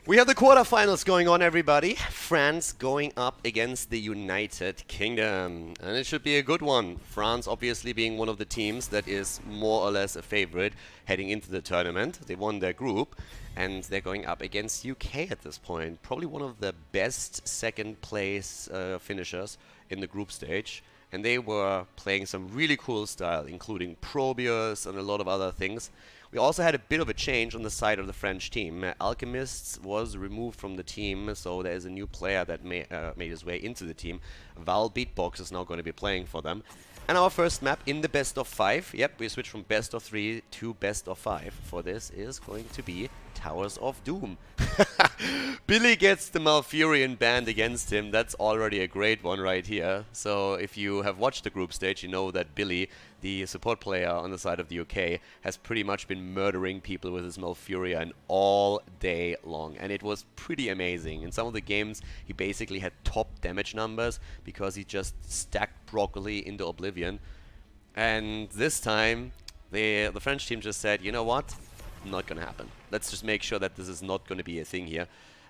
We have the quarterfinals going on, everybody. France going up against the United Kingdom. And it should be a good one. France obviously being one of the teams that is more or less a favorite heading into the tournament. They won their group and they're going up against UK at this point. Probably one of the best second place finishers in the group stage. And they were playing some really cool style, including Probius and a lot of other things. We also had a bit of a change on the side of the French team. Alchemists was removed from the team, so there is a new player that made his way into the team. Val Beatbox is now going to be playing for them. And our first map in the best of 5. Yep, we switched from best of 3 to best of 5. For this is going to be Towers of Doom. Billy gets the Malfurion banned against him. That's already a great one right here. So if you have watched the group stage, you know that Billy, the support player on the side of the UK, has pretty much been murdering people with his Malfurion all day long. And it was pretty amazing. In some of the games, he basically had top damage numbers because he just stacked broccoli into oblivion. And this time, the French team just said, you know what? Not gonna happen. Let's just make sure that this is not gonna be a thing here.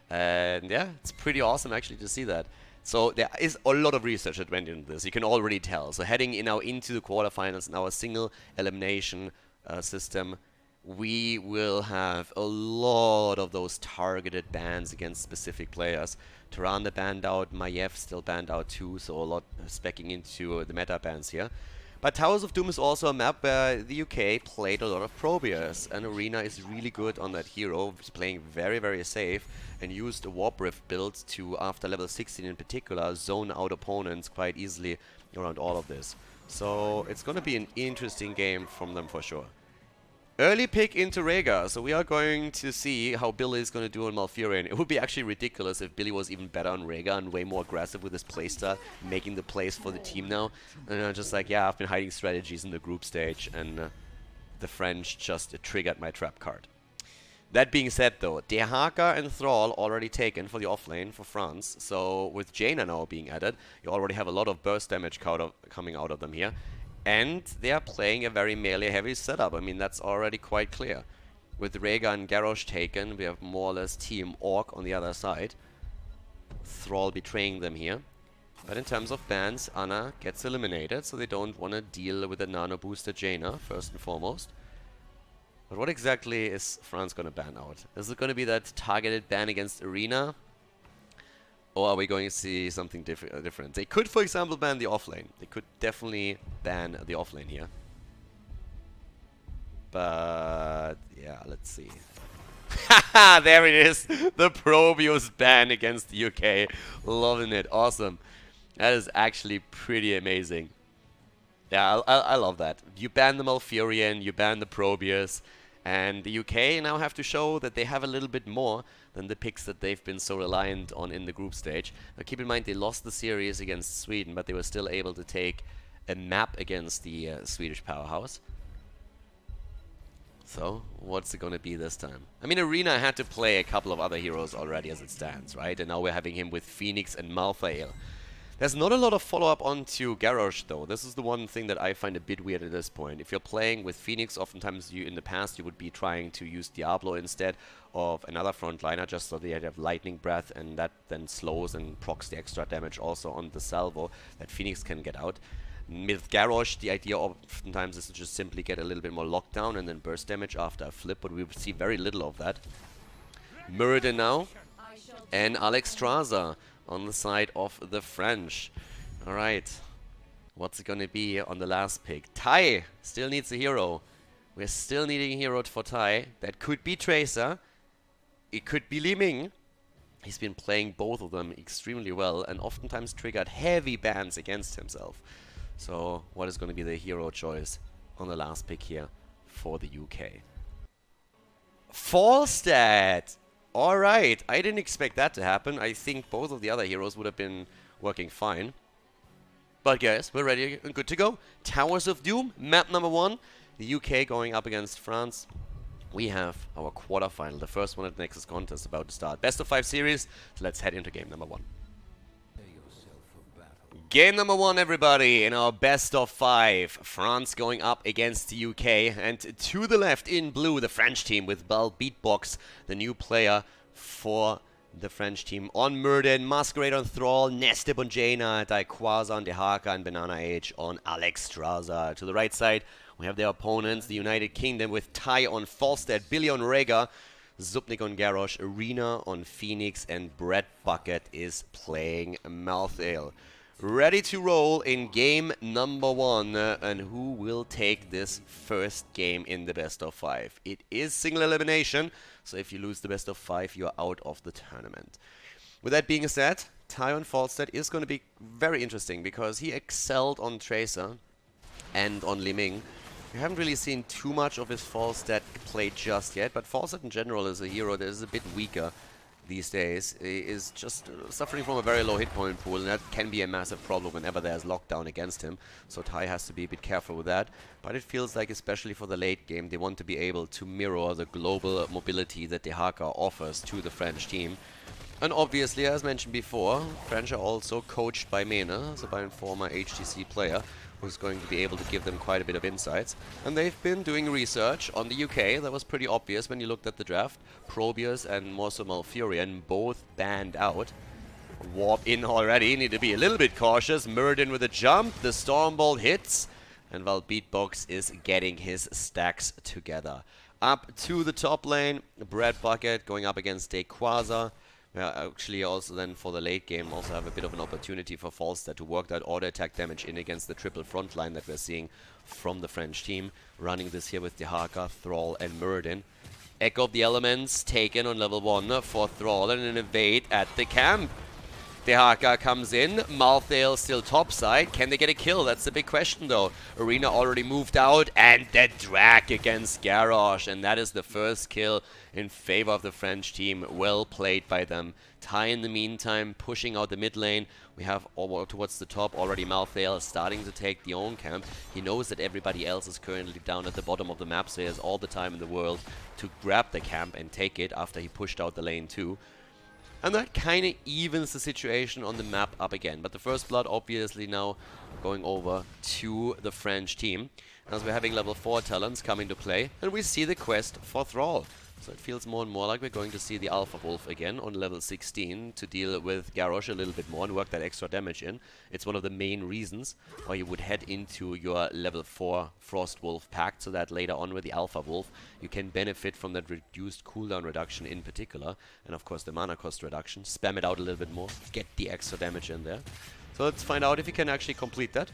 And yeah, it's pretty awesome actually to see that. So there is a lot of research that went into this, you can already tell. So heading in now into the quarterfinals in our single elimination system, we will have a lot of those targeted bans against specific players. Tyrande banned out, Maiev still banned out too, so a lot specking into the meta bans here. But Towers of Doom is also a map where the UK played a lot of Probius, and Arena is really good on that hero. He's playing very, very safe and used a Warp Rift build to, after level 16 in particular, zone out opponents quite easily around all of this. So it's going to be an interesting game from them for sure. Early pick into Rhaegar, so we are going to see how Billy is going to do on Malfurion. It would be actually ridiculous if Billy was even better on Rhaegar and way more aggressive with his playstyle, making the plays for the team now. And just like, yeah, I've been hiding strategies in the group stage, and the French just triggered my trap card. That being said though, De Haka and Thrall already taken for the offlane for France, so with Jaina now being added, you already have a lot of burst damage coming out of them here. And they are playing a very melee-heavy setup. I mean, that's already quite clear. With Rhaegar and Garrosh taken, we have more or less Team Orc on the other side. Thrall betraying them here. But in terms of bans, Anna gets eliminated, so they don't want to deal with a nano-boosted Jaina, first and foremost. But what exactly is France going to ban out? Is it going to be that targeted ban against Arena? Or are we going to see something different? They could, for example, ban the offlane. They could definitely ban the offlane here. But yeah, let's see. Haha, there it is. The Probius ban against the UK. Loving it. Awesome. That is actually pretty amazing. Yeah, I love that. You ban the Malfurion, you ban the Probius. And the UK now have to show that they have a little bit more than the picks that they've been so reliant on in the group stage. Now keep in mind they lost the series against Sweden, but they were still able to take a map against the Swedish powerhouse. So, what's it going to be this time? I mean, Arena had to play a couple of other heroes already as it stands, right? And now we're having him with Phoenix and Malthael. There's not a lot of follow-up onto Garrosh, though. This is the one thing that I find a bit weird at this point. If you're playing with Phoenix, oftentimes in the past you would be trying to use Diablo instead of another frontliner, just so that you have Lightning Breath, and that then slows and procs the extra damage also on the salvo that Phoenix can get out. With Garrosh, the idea oftentimes is to just simply get a little bit more lockdown and then burst damage after a flip, but we see very little of that. Muradin now, and Alexstrasza on the side of the French. Alright. What's it gonna be on the last pick? Tai still needs a hero. We're still needing a hero for Tai. That could be Tracer. It could be Li Ming. He's been playing both of them extremely well and oftentimes triggered heavy bans against himself. So what is gonna be the hero choice on the last pick here for the UK? Falstad! Alright, I didn't expect that to happen. I think both of the other heroes would have been working fine. But guys, we're ready and good to go. Towers of Doom, map number 1. The UK going up against France. We have our quarterfinal, the first one at the Nexus contest about to start. Best of 5 series, so let's head into game number 1. Game number 1, everybody, in our best of 5. France going up against the UK, and to the left in blue, the French team with Val Beatbox, the new player for the French team. On Murden, Masquerade on Thrall, Nestip on Jaina, Daikwaza on Dehaka, and Banana Age on Alexstrasza. To the right side, we have their opponents, the United Kingdom, with Tai on Falstead, Billy on Rhaegar, Zupnik on Garrosh, Arena on Phoenix, and Brett Bucket is playing Malthael. Ready to roll in game number 1, and who will take this first game in the best of 5? It is single elimination, so if you lose the best of 5, you're out of the tournament. With that being said, Tyon Falstead is going to be very interesting because he excelled on Tracer and on Li Ming. We haven't really seen too much of his Falstead play just yet, but Falstead in general is a hero that is a bit weaker these days. He is just suffering from a very low hit point pool, and that can be a massive problem whenever there's lockdown against him. So Tai has to be a bit careful with that. But it feels like, especially for the late game, they want to be able to mirror the global mobility that Dehaka offers to the French team. And obviously, as mentioned before, French are also coached by Mena, so by a former HTC player, who's going to be able to give them quite a bit of insights. And they've been doing research on the UK. That was pretty obvious when you looked at the draft. Probius and Morso Malfurion both banned out. Warp in already, need to be a little bit cautious. Murden with a jump, the Stormbolt hits, and Val Beatbox is getting his stacks together. Up to the top lane, Brad Bucket going up against Daikwaza. Actually, also then for the late game, also have a bit of an opportunity for Falstead to work that auto attack damage in against the triple front line that we're seeing from the French team. Running this here with Dehaka, Thrall, and Murden. Echo of the Elements taken on level 1 for Thrall, and an evade at the camp. Dehaka comes in, Malthael still topside. Can they get a kill? That's the big question though. Arena already moved out, and the drag against Garrosh, and that is the first kill in favor of the French team. Well played by them. Tai in the meantime pushing out the mid lane. We have over towards the top already Malthael starting to take the own camp. He knows that everybody else is currently down at the bottom of the map, so he has all the time in the world to grab the camp and take it after he pushed out the lane too. And that kind of evens the situation on the map up again. But the first blood obviously now going over to the French team, as we're having level 4 talents coming to play, and we see the quest for Thrall. So it feels more and more like we're going to see the Alpha Wolf again on level 16 to deal with Garrosh a little bit more and work that extra damage in. It's one of the main reasons why you would head into your level 4 Frost Wolf pact, so that later on with the Alpha Wolf you can benefit from that reduced cooldown reduction in particular, and of course the mana cost reduction. Spam it out a little bit more, get the extra damage in there. So let's find out if he can actually complete that,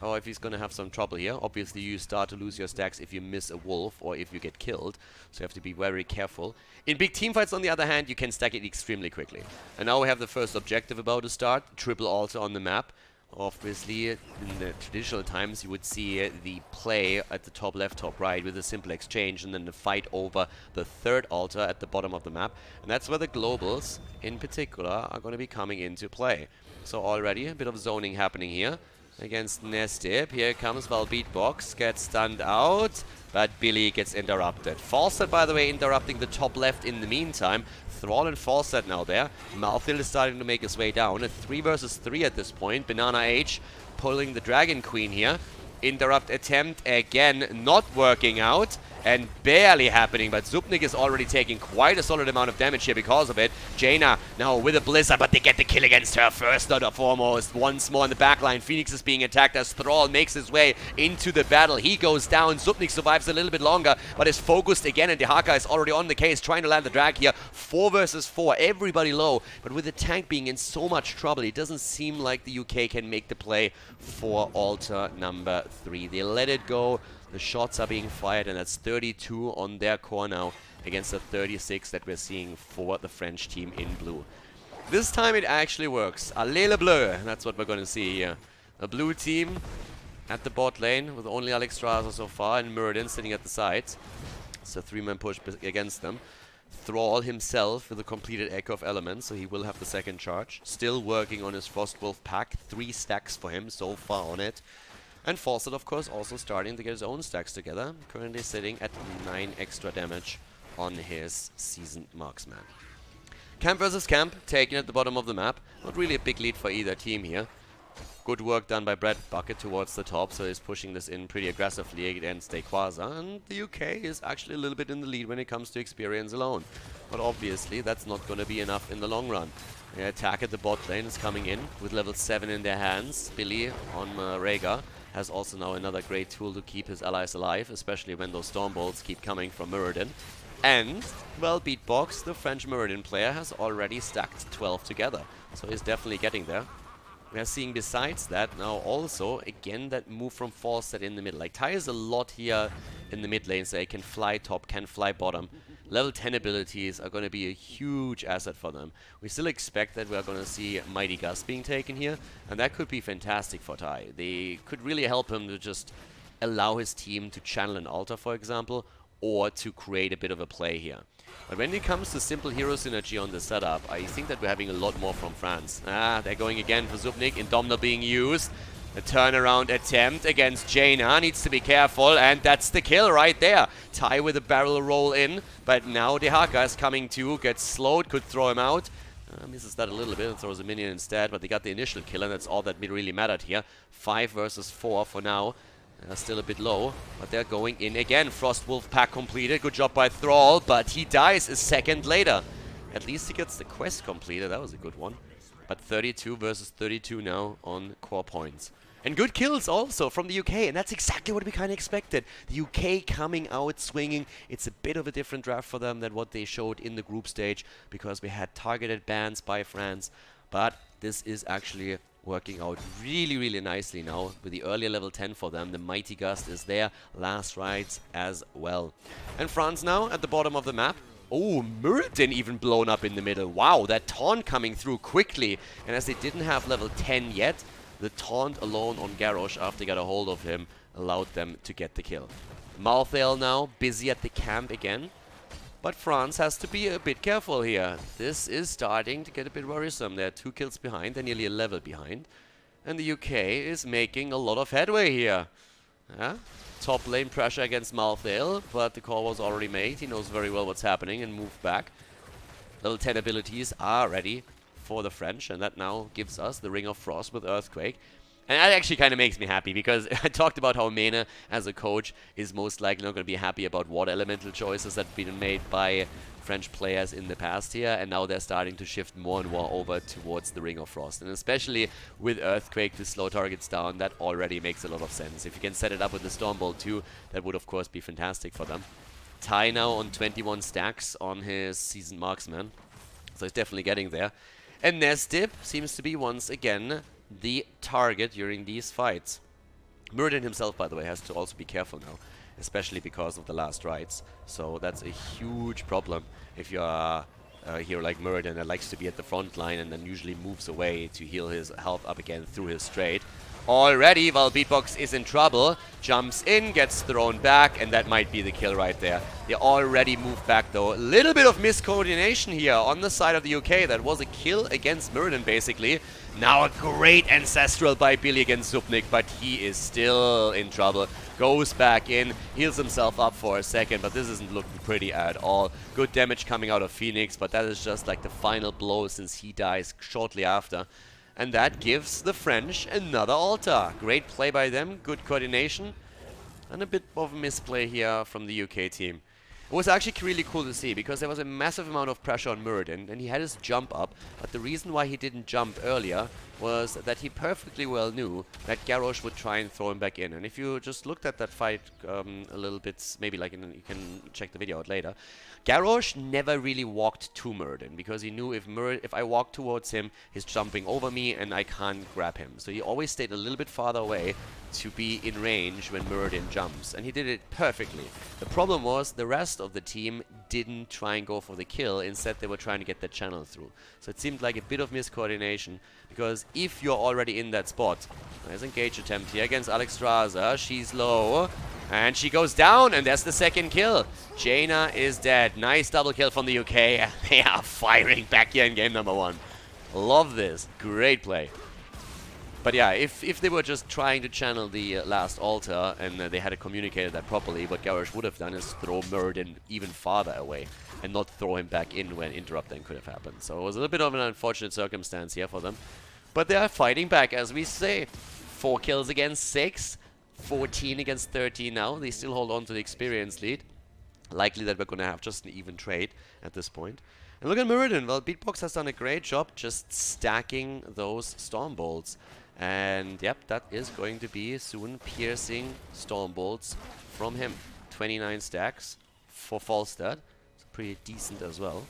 or if he's going to have some trouble here. Obviously, you start to lose your stacks if you miss a wolf or if you get killed, so you have to be very careful. In big team fights, on the other hand, you can stack it extremely quickly. And now we have the first objective about to start, triple altar on the map. Obviously, in the traditional times, you would see the play at the top left, top right with a simple exchange, and then the fight over the third altar at the bottom of the map. And that's where the globals, in particular, are going to be coming into play. So already a bit of zoning happening here against Nestip. Here comes Val Beatbox, gets stunned out, but Billy gets interrupted. Falstead, by the way, interrupting the top left in the meantime. Thrall and Falstead now there. Malthael is starting to make his way down. A 3 versus 3 at this point. Banana H pulling the Dragon Queen here. Interrupt attempt again, not working out. And barely happening, but Zupnik is already taking quite a solid amount of damage here because of it. Jaina now with a Blizzard, but they get the kill against her first and foremost. Once more in the backline, Phoenix is being attacked as Thrall makes his way into the battle. He goes down, Zupnik survives a little bit longer, but is focused again, and Dehaka is already on the case, trying to land the drag here. 4 versus 4, everybody low, but with the tank being in so much trouble, it doesn't seem like the UK can make the play for altar number 3. They let it go. The shots are being fired, and that's 32 on their core now against the 36 that we're seeing for the French team in blue. This time it actually works. Allez le bleu, that's what we're going to see here. A blue team at the bot lane with only Alexstrasza so far and Murden sitting at the sides. It's a 3-man push against them. Thrall himself with a completed Echo of Elements, so he will have the second charge. Still working on his Frostwolf pack. 3 stacks for him so far on it. And Falstead, of course, also starting to get his own stacks together. Currently sitting at 9 extra damage on his Seasoned Marksman. Camp versus Camp, taken at the bottom of the map. Not really a big lead for either team here. Good work done by Brett Bucket towards the top, so he's pushing this in pretty aggressively against Quasar, and the UK is actually a little bit in the lead when it comes to experience alone. But obviously that's not going to be enough in the long run. The attack at the bot lane is coming in with level 7 in their hands. Billy on Rhaegar has also now another great tool to keep his allies alive, especially when those storm bolts keep coming from Muradin. And, well, Beatbox, the French Muradin player, has already stacked 12 together, so he's definitely getting there. We are seeing besides that now also, again, that move from Falstad in the middle. Like, Ty is a lot here in the mid lane, so he can fly top, can fly bottom. Level 10 abilities are going to be a huge asset for them. We still expect that we are going to see Mighty Gust being taken here, and that could be fantastic for Ty. They could really help him to just allow his team to channel an altar, for example, or to create a bit of a play here. But when it comes to simple hero synergy on the setup, I think that we're having a lot more from France. They're going again for Zubnik. Indomnal being used. A turnaround attempt against Jaina. Needs to be careful, and that's the kill right there. Ty with a barrel roll in, but now Dehaka is coming too. Gets slowed, could throw him out. Misses that a little bit and throws a minion instead, but they got the initial kill, and that's all that really mattered here. 5 versus 4 for now. Still a bit low, but they're going in again. Frostwolf pack completed. Good job by Thrall, but he dies a second later. At least he gets the quest completed. That was a good one. But 32 versus 32 now on core points. And good kills also from the UK, and that's exactly what we kind of expected. The UK coming out swinging. It's a bit of a different draft for them than what they showed in the group stage, because we had targeted bans by France. But this is actually working out really, really nicely now with the earlier level 10 for them. The Mighty Gust is there, last rites as well. And France now at the bottom of the map. Oh, Muradin even blown up in the middle. Wow, that taunt coming through quickly. And as they didn't have level 10 yet, the taunt alone on Garrosh after they got a hold of him allowed them to get the kill. Malthael now busy at the camp again. But France has to be a bit careful here. This is starting to get a bit worrisome. They're 2 kills behind. They're nearly a level behind. And the UK is making a lot of headway here. Top lane pressure against Malthael, but the call was already made. He knows very well what's happening and moved back. Level 10 abilities are ready for the French, and that now gives us the Ring of Frost with Earthquake. And that actually kind of makes me happy, because I talked about how Mene, as a coach, is most likely not going to be happy about water elemental choices that have been made by French players in the past here, and now they're starting to shift more and more over towards the Ring of Frost. And especially with Earthquake to slow targets down, that already makes a lot of sense. If you can set it up with the Stormbolt too, that would of course be fantastic for them. Ty now on 21 stacks on his Seasoned Marksman, so he's definitely getting there. And Nesdip seems to be once again the target during these fights. Muradin himself, by the way, has to also be careful now, especially because of the last rites. So that's a huge problem if you are a hero like Muradin that likes to be at the front line and then usually moves away to heal his health up again through his straight. Already, while Beatbox is in trouble, jumps in, gets thrown back, and that might be the kill right there. They already moved back though. A little bit of miscoordination here on the side of the UK. That was a kill against Muradin basically. Now a great Ancestral by Billy against Zubnik, but he is still in trouble. Goes back in, heals himself up for a second, but this isn't looking pretty at all. Good damage coming out of Phoenix, but that is just like the final blow since he dies shortly after. And that gives the French another altar. Great play by them, good coordination, and a bit of a misplay here from the UK team. It was actually really cool to see, because there was a massive amount of pressure on Muradin, and he had his jump up, but the reason why he didn't jump earlier was that he perfectly well knew that Garrosh would try and throw him back in. And if you just looked at that fight a little bit, maybe like you can check the video out later, Garrosh never really walked to Muradin, because he knew if I walk towards him, he's jumping over me and I can't grab him. So he always stayed a little bit farther away to be in range when Muradin jumps, and he did it perfectly. The problem was the rest of the team didn't try and go for the kill. Instead, they were trying to get that channel through. So it seemed like a bit of miscoordination, because if you're already in that spot, there's engage attempt here against Alexstrasza. She's low, and she goes down, and there's the second kill. Jaina is dead. Nice double kill from the UK. They are firing back here in game number 1. Love this. Great play. But yeah, if they were just trying to channel the last altar and they had communicated that properly, what Garrosh would have done is throw Muradin even farther away and not throw him back in when interrupt then could have happened. So it was a little bit of an unfortunate circumstance here for them. But they are fighting back, as we say. 4 kills against 6, 14 against 13 now. They still hold on to the experience lead. Likely that we're going to have just an even trade at this point. And look at Muradin. Well, Beatbox has done a great job just stacking those Storm Bolts. And yep, that is going to be soon piercing Storm Bolts from him. 29 stacks for Falstad. It's pretty decent as well.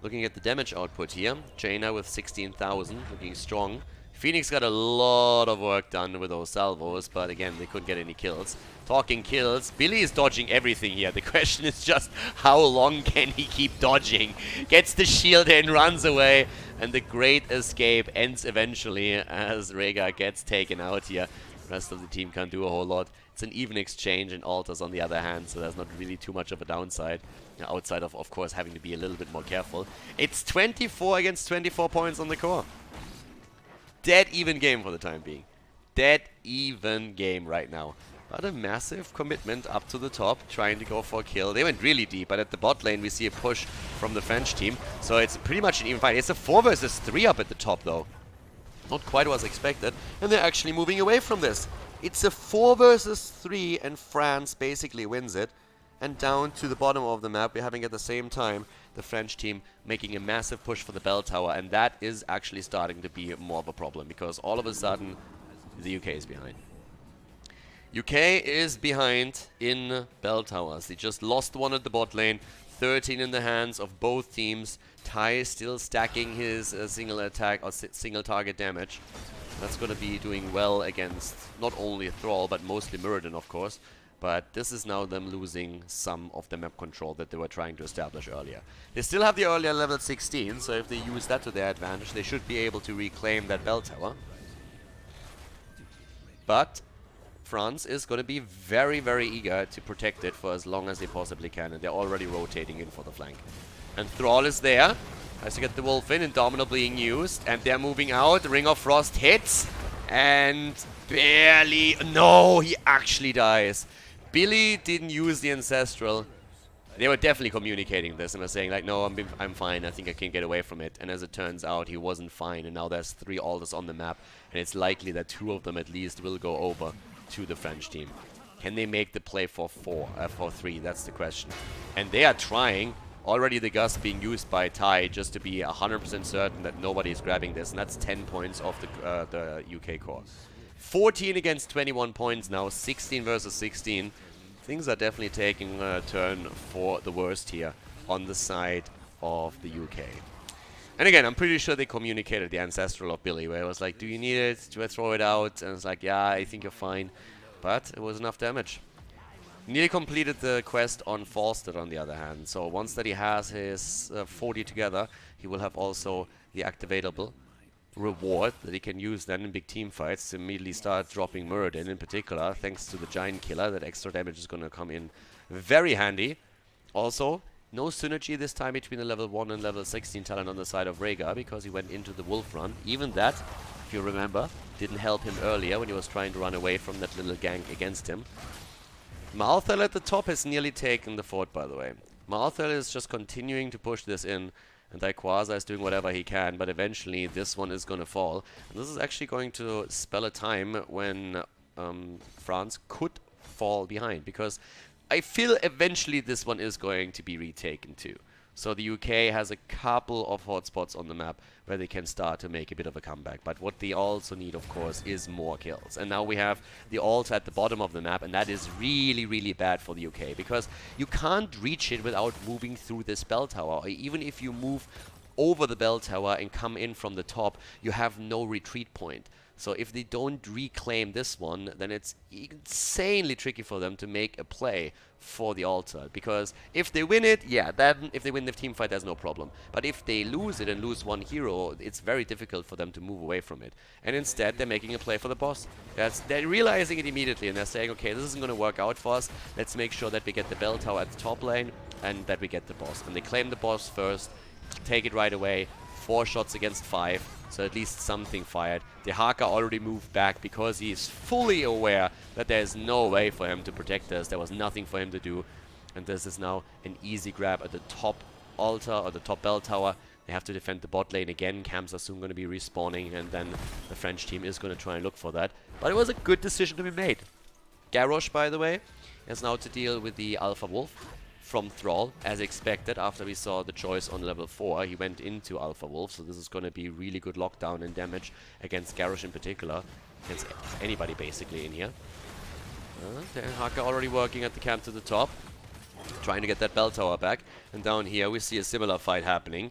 Looking at the damage output here, Jaina with 16,000, looking strong. Phoenix got a lot of work done with those salvos, but again, they couldn't get any kills. Talking kills, Billy is dodging everything here. The question is just, how long can he keep dodging? Gets the shield in, runs away, and the great escape ends eventually as Rhaegar gets taken out here. The rest of the team can't do a whole lot. It's an even exchange in altars on the other hand, so there's not really too much of a downside. Outside of course, having to be a little bit more careful. It's 24 against 24 points on the core. Dead even game for the time being. Dead even game right now. But a massive commitment up to the top, trying to go for a kill. They went really deep, but at the bot lane we see a push from the French team. So it's pretty much an even fight. It's a 4 versus 3 up at the top though. Not quite as expected. And they're actually moving away from this. It's a 4 versus 3 and France basically wins it. And down to the bottom of the map, we're having at the same time the French team making a massive push for the bell tower, and that is actually starting to be more of a problem because all of a sudden the UK is behind. UK is behind in bell towers. They just lost one at the bot lane, 13 in the hands of both teams. Ty is still stacking his single attack or single target damage. That's going to be doing well against not only Thrall but mostly Muradin, of course. But this is now them losing some of the map control that they were trying to establish earlier. They still have the earlier level 16, so if they use that to their advantage, they should be able to reclaim that bell tower. But France is going to be very, very eager to protect it for as long as they possibly can, and they're already rotating in for the flank. And Thrall is there, as you get the Wolf in, Indomitable being used, and they're moving out. Ring of Frost hits, and barely... No, he actually dies. Billy didn't use the Ancestral. They were definitely communicating this and were saying like, no, I'm fine, I think I can get away from it. And as it turns out, he wasn't fine, and now there's 3 altars on the map, and it's likely that 2 of them at least will go over to the French team. Can they make the play for 3? That's the question. And they are trying. Already the Gust being used by Ty just to be 100% certain that nobody is grabbing this, and that's 10 points off the UK core. 14 against 21 points now, 16 versus 16. Things are definitely taking a turn for the worst here on the side of the UK. And again, I'm pretty sure they communicated the Ancestral of Billy, where it was like, do you need it? Do I throw it out? And it's like, yeah, I think you're fine. But it was enough damage. Nearly completed the quest on Falstad on the other hand. So once that he has his 40 together, he will have also the activatable reward that he can use then in big team fights to immediately start dropping Muradin in particular, thanks to the Giant Killer. That extra damage is going to come in very handy. Also, no synergy this time between the level 1 and level 16 talent on the side of Rhaegar because he went into the Wolf run. Even that, if you remember, didn't help him earlier when he was trying to run away from that little gank against him. Malthel at the top has nearly taken the fort, by the way. Malthel is just continuing to push this in, and Rayquaza is doing whatever he can, but eventually this one is going to fall. And this is actually going to spell a time when France could fall behind, because I feel eventually this one is going to be retaken too. So the UK has a couple of hotspots on the map where they can start to make a bit of a comeback. But what they also need, of course, is more kills. And now we have the ult at the bottom of the map, and that is really, really bad for the UK, because you can't reach it without moving through this bell tower. Or even if you move over the bell tower and come in from the top, you have no retreat point. So if they don't reclaim this one, then it's insanely tricky for them to make a play for the altar. Because if they win it, yeah, then if they win the team fight, there's no problem. But if they lose it and lose one hero, it's very difficult for them to move away from it. And instead, they're making a play for the boss. They're realizing it immediately, and they're saying, okay, this isn't going to work out for us. Let's make sure that we get the bell tower at the top lane, and that we get the boss. And they claim the boss first, take it right away. 4 shots against 5. So at least something fired. The Haka already moved back because he is fully aware that there is no way for him to protect us. There was nothing for him to do. And this is now an easy grab at the top altar or the top bell tower. They have to defend the bot lane again. Camps are soon going to be respawning, and then the French team is going to try and look for that. But it was a good decision to be made. Garrosh, by the way, has now to deal with the Alpha Wolf from Thrall, as expected. After we saw the choice on level 4, he went into Alpha Wolf, so this is going to be really good lockdown and damage against Garrosh in particular, against anybody basically in here. Haka already working at the camp to the top, trying to get that bell tower back, and down here we see a similar fight happening.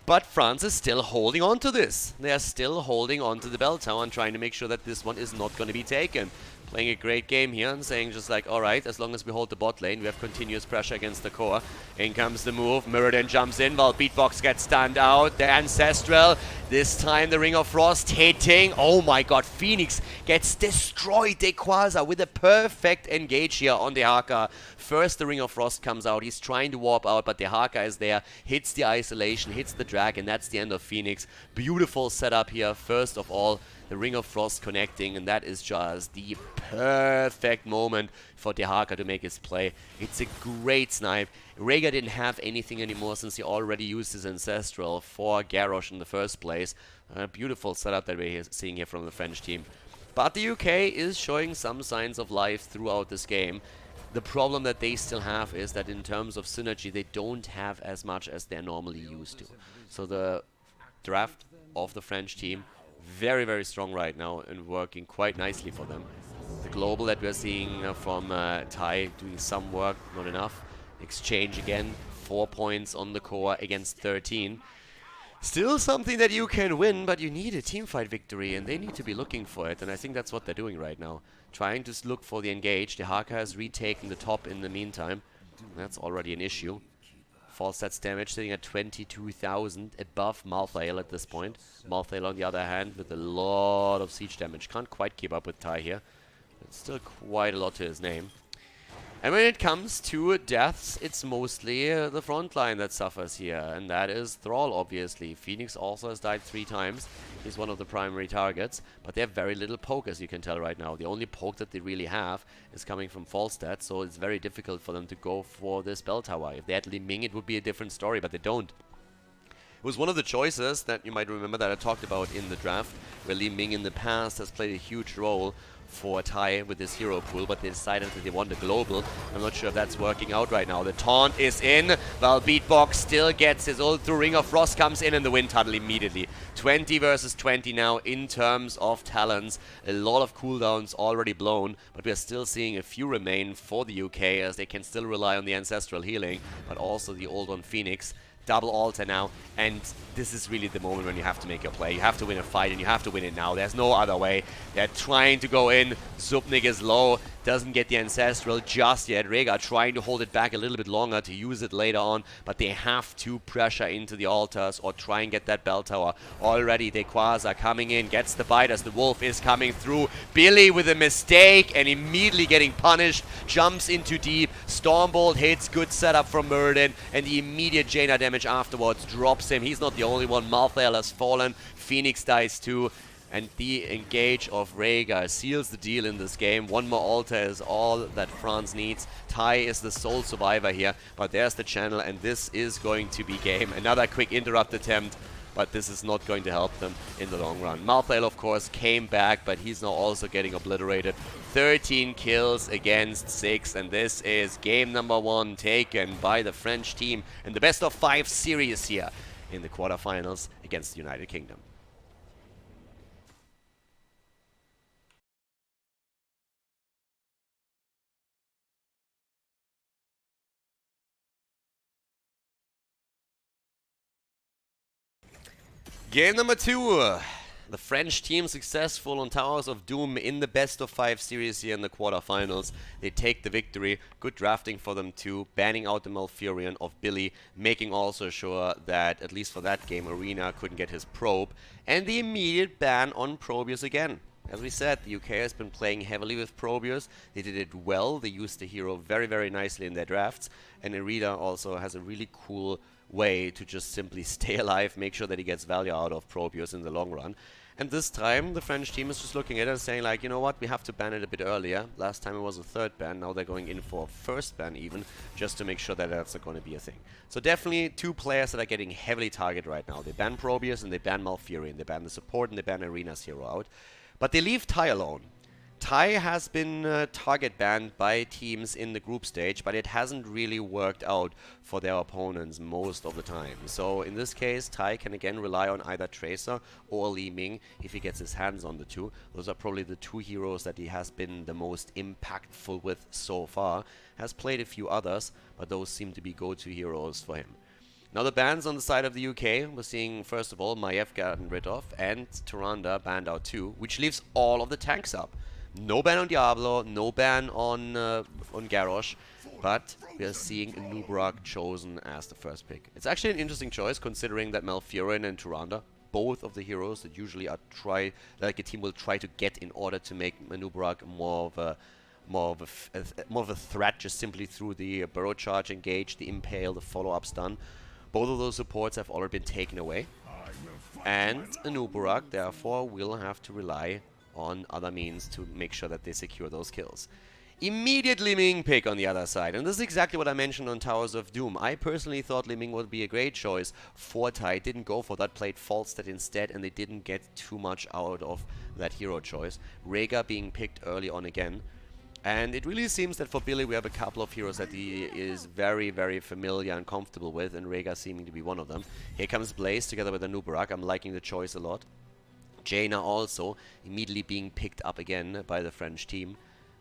But France is still holding on to this. They are still holding on to the bell tower and trying to make sure that this one is not going to be taken. Playing a great game here and saying just like, alright, as long as we hold the bot lane, we have continuous pressure against the core. In comes the move, Mirrodin jumps in while Beatbox gets stunned out. The Ancestral, this time the Ring of Frost hitting. Oh my god, Phoenix gets destroyed. Dequaza with a perfect engage here on the Haka. First the Ring of Frost comes out, he's trying to warp out, but the Haka is there, hits the isolation, hits the drag, and that's the end of Phoenix. Beautiful setup here, first of all. The Ring of Frost connecting, and that is just the perfect moment for Dehaka to make his play. It's a great snipe. Rhaegar didn't have anything anymore since he already used his Ancestral for Garrosh in the first place. A beautiful setup that we're seeing here from the French team. But the UK is showing some signs of life throughout this game. The problem that they still have is that in terms of synergy, they don't have as much as they're normally used to. So the draft of the French team, very, very strong right now and working quite nicely for them. The global that we're seeing from Tai doing some work, not enough. Exchange again, 4 points on the core against 13. Still something that you can win, but you need a teamfight victory, and they need to be looking for it, and I think that's what they're doing right now. Trying to look for the engage. The Haka has retaken the top in the meantime. That's already an issue. False stats damage sitting at 22,000, above Malthael at this point. Malthael on the other hand with a lot of siege damage. Can't quite keep up with Tai here. It's still quite a lot to his name. And when it comes to deaths, it's mostly the front line that suffers here, and that is Thrall, obviously. Phoenix also has died 3 times. He's one of the primary targets, but they have very little poke, as you can tell right now. The only poke that they really have is coming from false stats, so it's very difficult for them to go for this bell tower. If they had Li Ming, it would be a different story, but they don't. It was one of the choices that you might remember that I talked about in the draft, where Li Ming in the past has played a huge role for Tai with this hero pool, but they decided that they want a global. I'm not sure if that's working out right now. The taunt is in, while Beatbox still gets his ult through. Ring of Frost comes in and the wind tunnel immediately. 20 versus 20 now in terms of talents. A lot of cooldowns already blown, but we're still seeing a few remain for the UK as they can still rely on the Ancestral healing, but also the ult on Phoenix. Double altar now, and this is really the moment when you have to make your play. You have to win a fight, and you have to win it now. There's no other way. They're trying to go in. Zubnik is low, doesn't get the Ancestral just yet. Rhaegar trying to hold it back a little bit longer to use it later on, but they have to pressure into the altars or try and get that bell tower. Already, Dequaza coming in, gets the bite as the wolf is coming through. Billy with a mistake and immediately getting punished. Jumps into deep. Stormbolt hits, good setup from Mirrodin, and the immediate Jaina damage afterwards drops him. He's not the only one. Malthael has fallen. Phoenix dies too. And the engage of Rhaegar seals the deal in this game. One more altar is all that France needs. Tai is the sole survivor here. But there's the channel, and this is going to be game. Another quick interrupt attempt, but this is not going to help them in the long run. Malthael, of course, came back, but he's now also getting obliterated. 13 kills against 6, and this is game number 1 taken by the French team in the best of 5 series here in the quarterfinals against the United Kingdom. Game number 2. The French team successful on Towers of Doom in the best of 5 series here in the quarterfinals. They take the victory. Good drafting for them too. Banning out the Malfurion of Billy. Making also sure that, at least for that game, Arena couldn't get his probe. And the immediate ban on Probius again. As we said, the UK has been playing heavily with Probius. They did it well. They used the hero very, very nicely in their drafts. And Arena also has a really cool way to just simply stay alive, make sure that he gets value out of Probius in the long run. And this time, the French team is just looking at it and saying like, you know what, we have to ban it a bit earlier. Last time it was a third ban, now they're going in for a first ban even, just to make sure that that's not going to be a thing. So definitely two players that are getting heavily targeted right now. They ban Probius and they ban Malfurion. They ban the support and they ban Arena's hero out. But they leave Tai alone. Tai has been target banned by teams in the group stage, but it hasn't really worked out for their opponents most of the time. So in this case, Tai can again rely on either Tracer or Li Ming if he gets his hands on the two. Those are probably the two heroes that he has been the most impactful with so far. Has played a few others, but those seem to be go-to heroes for him. Now the bans on the side of the UK, we're seeing first of all Maiev gotten rid of and Tyrande banned out too, which leaves all of the tanks up. No ban on Diablo, no ban on Garrosh, but we are seeing Nubarak chosen as the first pick. It's actually an interesting choice considering that Malfurion and Tyrande, both of the heroes that usually are a team will try to get in order to make Nubarak more of a threat just simply through the burrow charge engage, the impale, the follow-up stun. Both of those supports have already been taken away. And Nubarak therefore will have to rely on other means to make sure that they secure those kills. Immediately Ming pick on the other side, and this is exactly what I mentioned on Towers of Doom. I personally thought Li Ming would be a great choice for Tai, didn't go for that, played Falstad instead, and they didn't get too much out of that hero choice. Rhaegar being picked early on again, and it really seems that for Billy we have a couple of heroes that he is very, very familiar and comfortable with, and Rhaegar seeming to be one of them. Here comes Blaze together with Nubarak. I'm liking the choice a lot. Jaina also immediately being picked up again by the French team.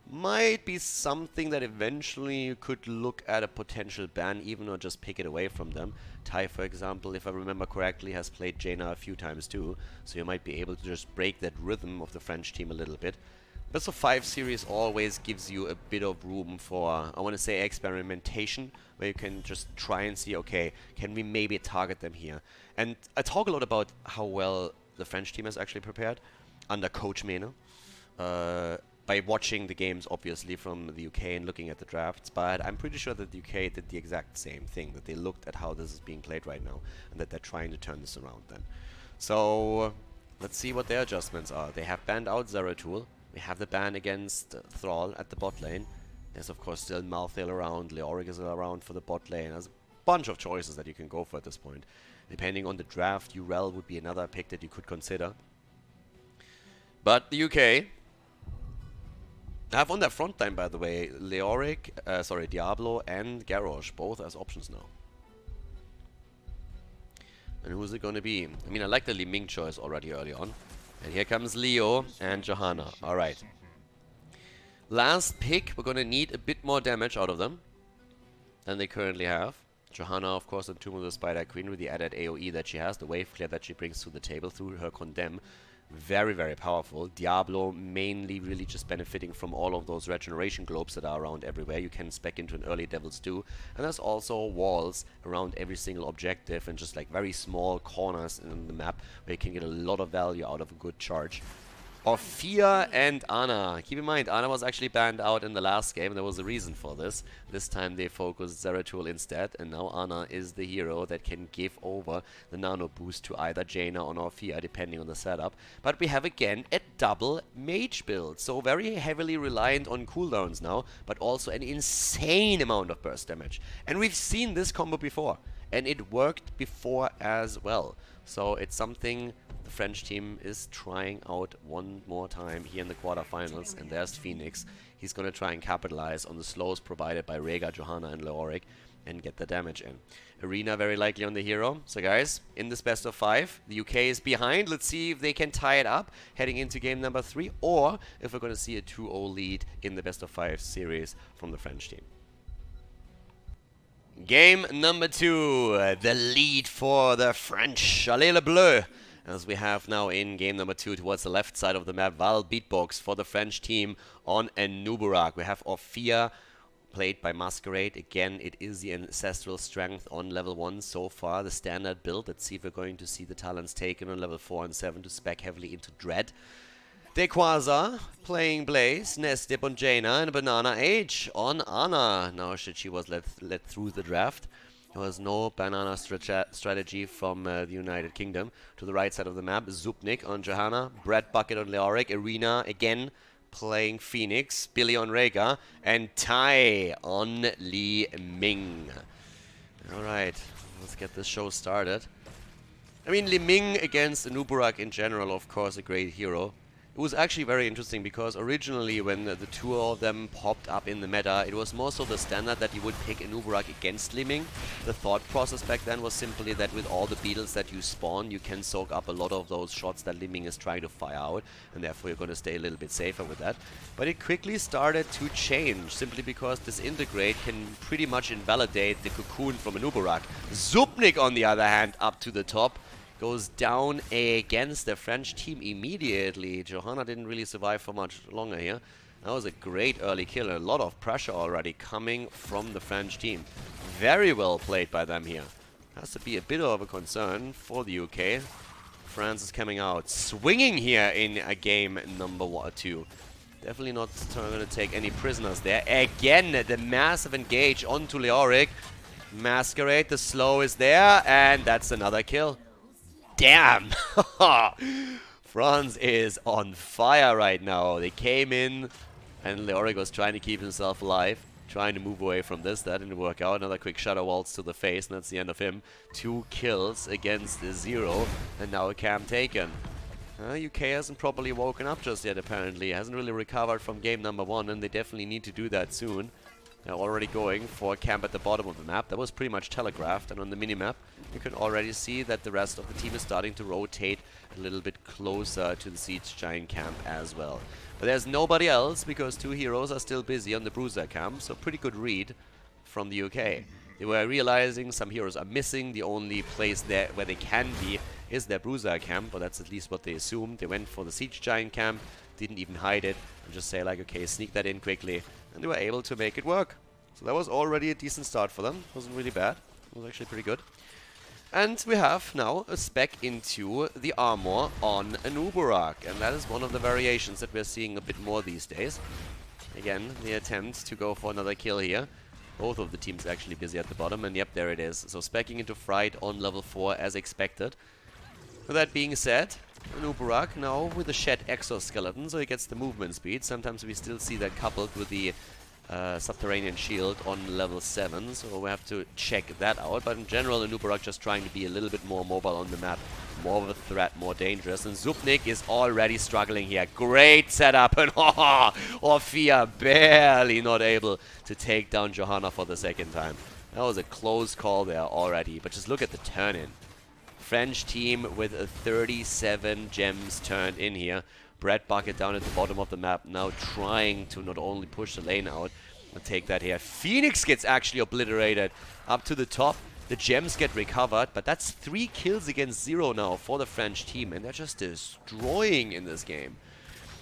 Might be something that eventually you could look at a potential ban, even or just pick it away from them. Tai, for example, if I remember correctly, has played Jaina a few times too, so you might be able to just break that rhythm of the French team a little bit. Best of 5 series always gives you a bit of room for, I want to say, experimentation, where you can just try and see, okay, can we maybe target them here? And I talk a lot about how well the French team has actually prepared under Coach Mene, by watching the games obviously from the UK and looking at the drafts, but I'm pretty sure that the UK did the exact same thing, that they looked at how this is being played right now and that they're trying to turn this around then. So let's see what their adjustments are. They have banned out Zeratul, we have the ban against Thrall at the bot lane. There's of course still Malthael around, Leoric is around for the bot lane. There's a bunch of choices that you can go for at this point. Depending on the draft, Urel would be another pick that you could consider. But the UK have on their front line, by the way, Diablo and Garrosh, both as options now. And who's it going to be? I mean, I like the Li Ming choice already early on. And here comes Leo and Johanna. Alright. Last pick, we're going to need a bit more damage out of them than they currently have. Johanna, of course, on Tomb of the Spider Queen with the added AoE that she has, the wave clear that she brings to the table through her Condemn. Very, very powerful. Diablo mainly really just benefiting from all of those regeneration globes that are around everywhere. You can spec into an early Devil's Due. And there's also walls around every single objective and just like very small corners in the map where you can get a lot of value out of a good charge. Orphea and Ana. Keep in mind, Ana was actually banned out in the last game. There was a reason for this. This time they focused Zeratul instead, and now Ana is the hero that can give over the nano boost to either Jaina or Orphea, depending on the setup. But we have again a double mage build, so very heavily reliant on cooldowns now, but also an insane amount of burst damage. And we've seen this combo before, and it worked before as well. So it's something the French team is trying out one more time here in the quarterfinals, and there's Phoenix. He's going to try and capitalize on the slows provided by Rhaegar, Johanna and Leoric and get the damage in. Arena very likely on the hero. So guys, in this best of 5, the UK is behind. Let's see if they can tie it up heading into game number 3, or if we're going to see a 2-0 lead in the best of 5 series from the French team. Game number 2, the lead for the French. Allez le bleu! As we have now in game number 2 towards the left side of the map, Val beatbox for the French team on Nubarak. We have Orphea, played by Masquerade. Again, it is the Ancestral Strength on level 1 so far, the standard build. Let's see if we're going to see the talents taken on level 4 and 7 to spec heavily into Dread. Dequaza playing Blaze, Nestip on Jaina, and Banana Age on Ana. Now she was let through the draft. There was no banana strategy from the United Kingdom. To the right side of the map, Zupnik on Johanna, Brad Bucket on Leoric, Arena again playing Phoenix, Billy on Rhaegar, and Tai on Li Ming. Alright, let's get this show started. I mean, Li Ming against Anuburak in general, of course, a great hero. It was actually very interesting because originally when the two of them popped up in the meta, it was more so the standard that you would pick Anuburak against Li Ming. The thought process back then was simply that with all the beetles that you spawn, you can soak up a lot of those shots that Li Ming is trying to fire out, and therefore you're going to stay a little bit safer with that. But it quickly started to change, simply because Disintegrate can pretty much invalidate the cocoon from Anuburak. Zupnik, on the other hand, up to the top, goes down against the French team immediately. Johanna didn't really survive for much longer here. That was a great early kill. A lot of pressure already coming from the French team. Very well played by them here. Has to be a bit of a concern for the UK. France is coming out swinging here in a game number 2. Definitely not going to take any prisoners there. Again, the massive engage onto Leoric. Masquerade, the slow is there, and that's another kill. Damn! France is on fire right now. They came in, and Leoric was trying to keep himself alive, trying to move away from this. That didn't work out. Another quick shadow waltz to the face, and that's the end of him. 2 kills against 0, and now a camp taken. UK hasn't properly woken up just yet, apparently. Hasn't really recovered from game number 1, and they definitely need to do that soon. They're already going for a camp at the bottom of the map. That was pretty much telegraphed, and on the minimap you can already see that the rest of the team is starting to rotate a little bit closer to the Siege Giant camp as well. But there's nobody else because 2 heroes are still busy on the Bruiser camp, so pretty good read from the UK. They were realizing some heroes are missing. The only place there where they can be is their Bruiser camp, or that's at least what they assumed. They went for the Siege Giant camp, didn't even hide it, and just say like, okay, sneak that in quickly. And they were able to make it work. So that was already a decent start for them. Wasn't really bad. It was actually pretty good. And we have now a spec into the armor on Anuburak. And that is one of the variations that we're seeing a bit more these days. Again, the attempt to go for another kill here. Both of the teams actually busy at the bottom. And yep, there it is. So specking into Fright on level 4 as expected. With that being said, Anuburak now with the Shed Exoskeleton, so he gets the movement speed. Sometimes we still see that coupled with the Subterranean Shield on level 7, so we have to check that out. But in general, Anuburak just trying to be a little bit more mobile on the map, more of a threat, more dangerous. And Zupnik is already struggling here. Great setup, and Orphea barely not able to take down Johanna for the second time. That was a close call there already, but just look at the turn-in. French team with 37 gems turned in here. Brad Bucket down at the bottom of the map, now trying to not only push the lane out, but take that here. Phoenix gets actually obliterated up to the top. The gems get recovered, but that's 3 kills against 0 now for the French team, and they're just destroying in this game.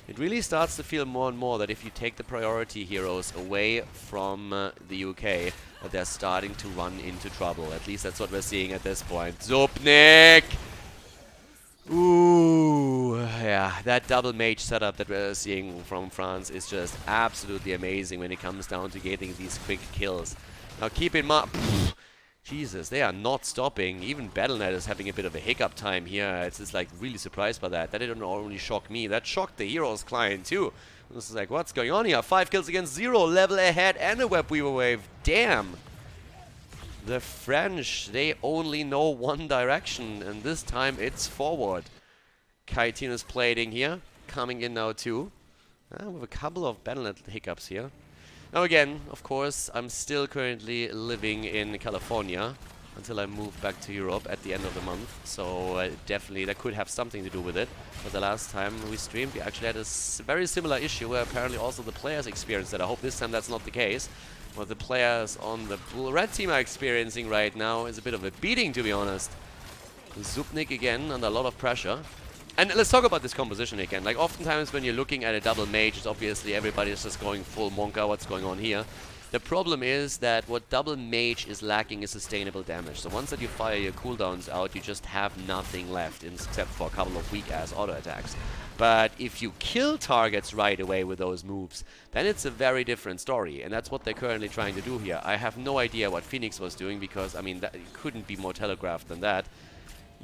It really starts to feel more and more that if you take the priority heroes away from the UK, that they're starting to run into trouble. At least that's what we're seeing at this point. Zupnik! Ooh, yeah, that double mage setup that we're seeing from France is just absolutely amazing when it comes down to getting these quick kills. Now keep in mind, Jesus, they are not stopping. Even Battle.net is having a bit of a hiccup time here. It's just like really surprised by that. That didn't only shock me, that shocked the Heroes client too. This is like, what's going on here? 5 kills against 0, level ahead and a Web Weaver wave. Damn! The French, they only know one direction, and this time it's forward. Kaitin is plating here, coming in now too. With a couple of Battle.net hiccups here. Now again, of course, I'm still currently living in California until I move back to Europe at the end of the month. So definitely that could have something to do with it. But the last time we streamed, we actually had a very similar issue where apparently also the players experienced it. I hope this time that's not the case. What the players on the red team are experiencing right now is a bit of a beating, to be honest. Zupnik again under a lot of pressure. And let's talk about this composition again. Like, oftentimes when you're looking at a double mage, it's obviously everybody is just going full Monka. What's going on here? The problem is that what double mage is lacking is sustainable damage. So once that you fire your cooldowns out, you just have nothing left except for a couple of weak-ass auto attacks. But if you kill targets right away with those moves, then it's a very different story. And that's what they're currently trying to do here. I have no idea what Phoenix was doing because, I mean, that couldn't be more telegraphed than that.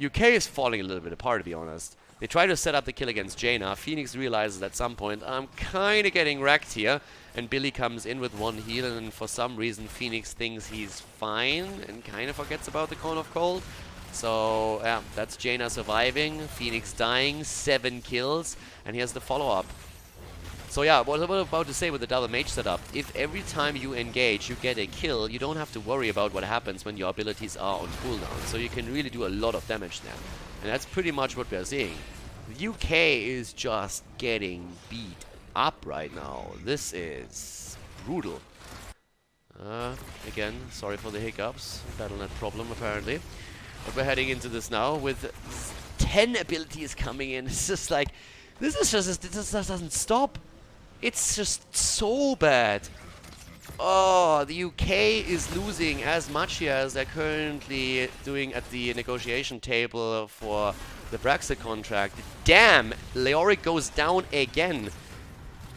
UK is falling a little bit apart, to be honest. They try to set up the kill against Jaina. Phoenix realizes at some point, I'm kind of getting wrecked here. And Billy comes in with one heal, and for some reason Phoenix thinks he's fine and kind of forgets about the Cone of Cold. So, yeah, that's Jaina surviving, Phoenix dying, 7 kills, and here's the follow-up. So yeah, what I'm about to say with the double mage setup, if every time you engage you get a kill, you don't have to worry about what happens when your abilities are on cooldown. So you can really do a lot of damage there. And that's pretty much what we're seeing. The UK is just getting beat up right now. This is brutal. Again, sorry for the hiccups. Battle.net problem apparently. But we're heading into this now with 10 abilities coming in. It's just like, this doesn't stop. It's just so bad. Oh, the UK is losing as much here as they're currently doing at the negotiation table for the Brexit contract. Damn, Leoric goes down again.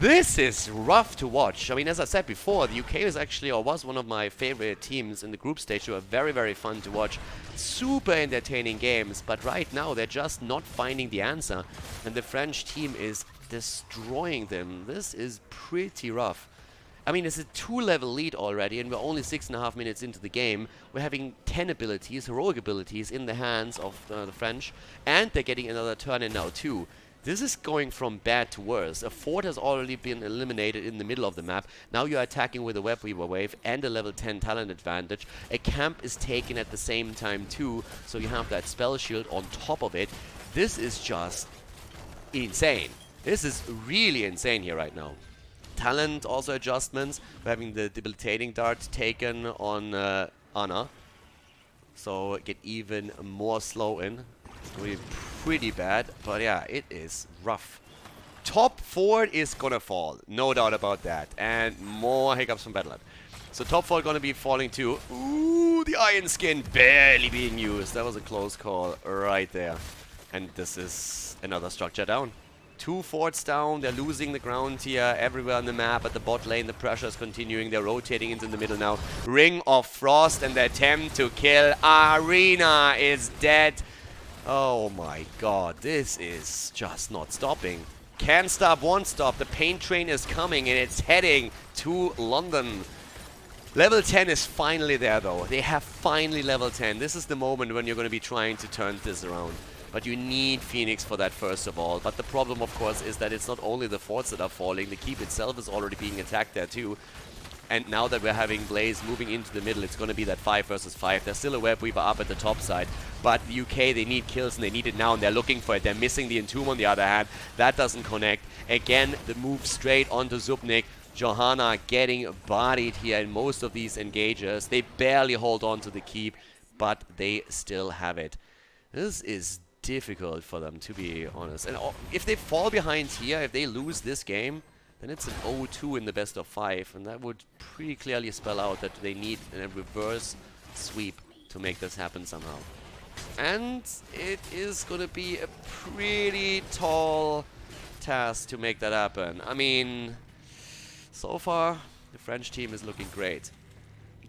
This is rough to watch. I mean, as I said before, the UK is actually, or was one of my favorite teams in the group stage. They were very, very fun to watch. Super entertaining games, but right now they're just not finding the answer. And the French team is destroying them. This is pretty rough. I mean, it's a 2-level lead already, and we're only 6.5 minutes into the game. We're having 10 abilities, heroic abilities, in the hands of the French, and they're getting another turn in now too. This is going from bad to worse. A fort has already been eliminated in the middle of the map. Now you're attacking with a Web Weaver wave and a level 10 talent advantage. A camp is taken at the same time too, so you have that spell shield on top of it. This is just insane. This is really insane here right now. Talent also adjustments. We're having the debilitating dart taken on Ana. So get even more slow in. It's going to be pretty bad, but yeah, it is rough. Top fort is gonna fall, no doubt about that. And more hiccups from Battle.net. So top fort gonna be falling too. Ooh, the Iron Skin barely being used. That was a close call right there. And this is another structure down. 2 forts down, they're losing the ground here everywhere on the map. At the bot lane, the pressure is continuing. They're rotating into the middle now. Ring of Frost and the attempt to kill Arena is dead. Oh my god, this is just not stopping. Can't stop, won't stop. The paint train is coming and it's heading to London. Level 10 is finally there though. They have finally level 10. This is the moment when you're going to be trying to turn this around. But you need Phoenix for that first of all. But the problem of course is that it's not only the forts that are falling. The keep itself is already being attacked there too. And now that we're having Blaze moving into the middle, it's going to be that 5 versus 5. There's still a Web Weaver up at the top side. But the UK, they need kills and they need it now and they're looking for it. They're missing the Entomb on the other hand. That doesn't connect. Again, the move straight onto Zubnik. Johanna getting bodied here in most of these engages. They barely hold on to the keep, but they still have it. This is difficult for them, to be honest. And if they fall behind here, if they lose this game, then it's an 0-2 in the best of 5, and that would pretty clearly spell out that they need a reverse sweep to make this happen somehow. And it is going to be a pretty tall task to make that happen. I mean, so far, the French team is looking great.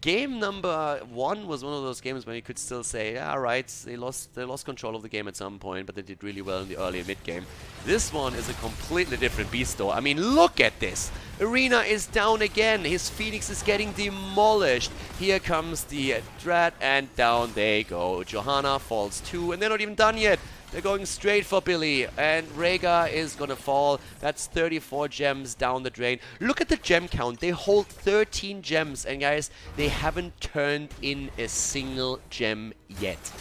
Game number 1 was one of those games where you could still say, yeah, right, they lost control of the game at some point, but they did really well in the early and mid game. This one is a completely different beast though. I mean, look at this. Arena is down again. His Phoenix is getting demolished. Here comes the Dread and down they go. Johanna falls too, and they're not even done yet. They're going straight for Billy, and Rhaegar is gonna fall. That's 34 gems down the drain. Look at the gem count. They hold 13 gems, and guys, they haven't turned in a single gem yet.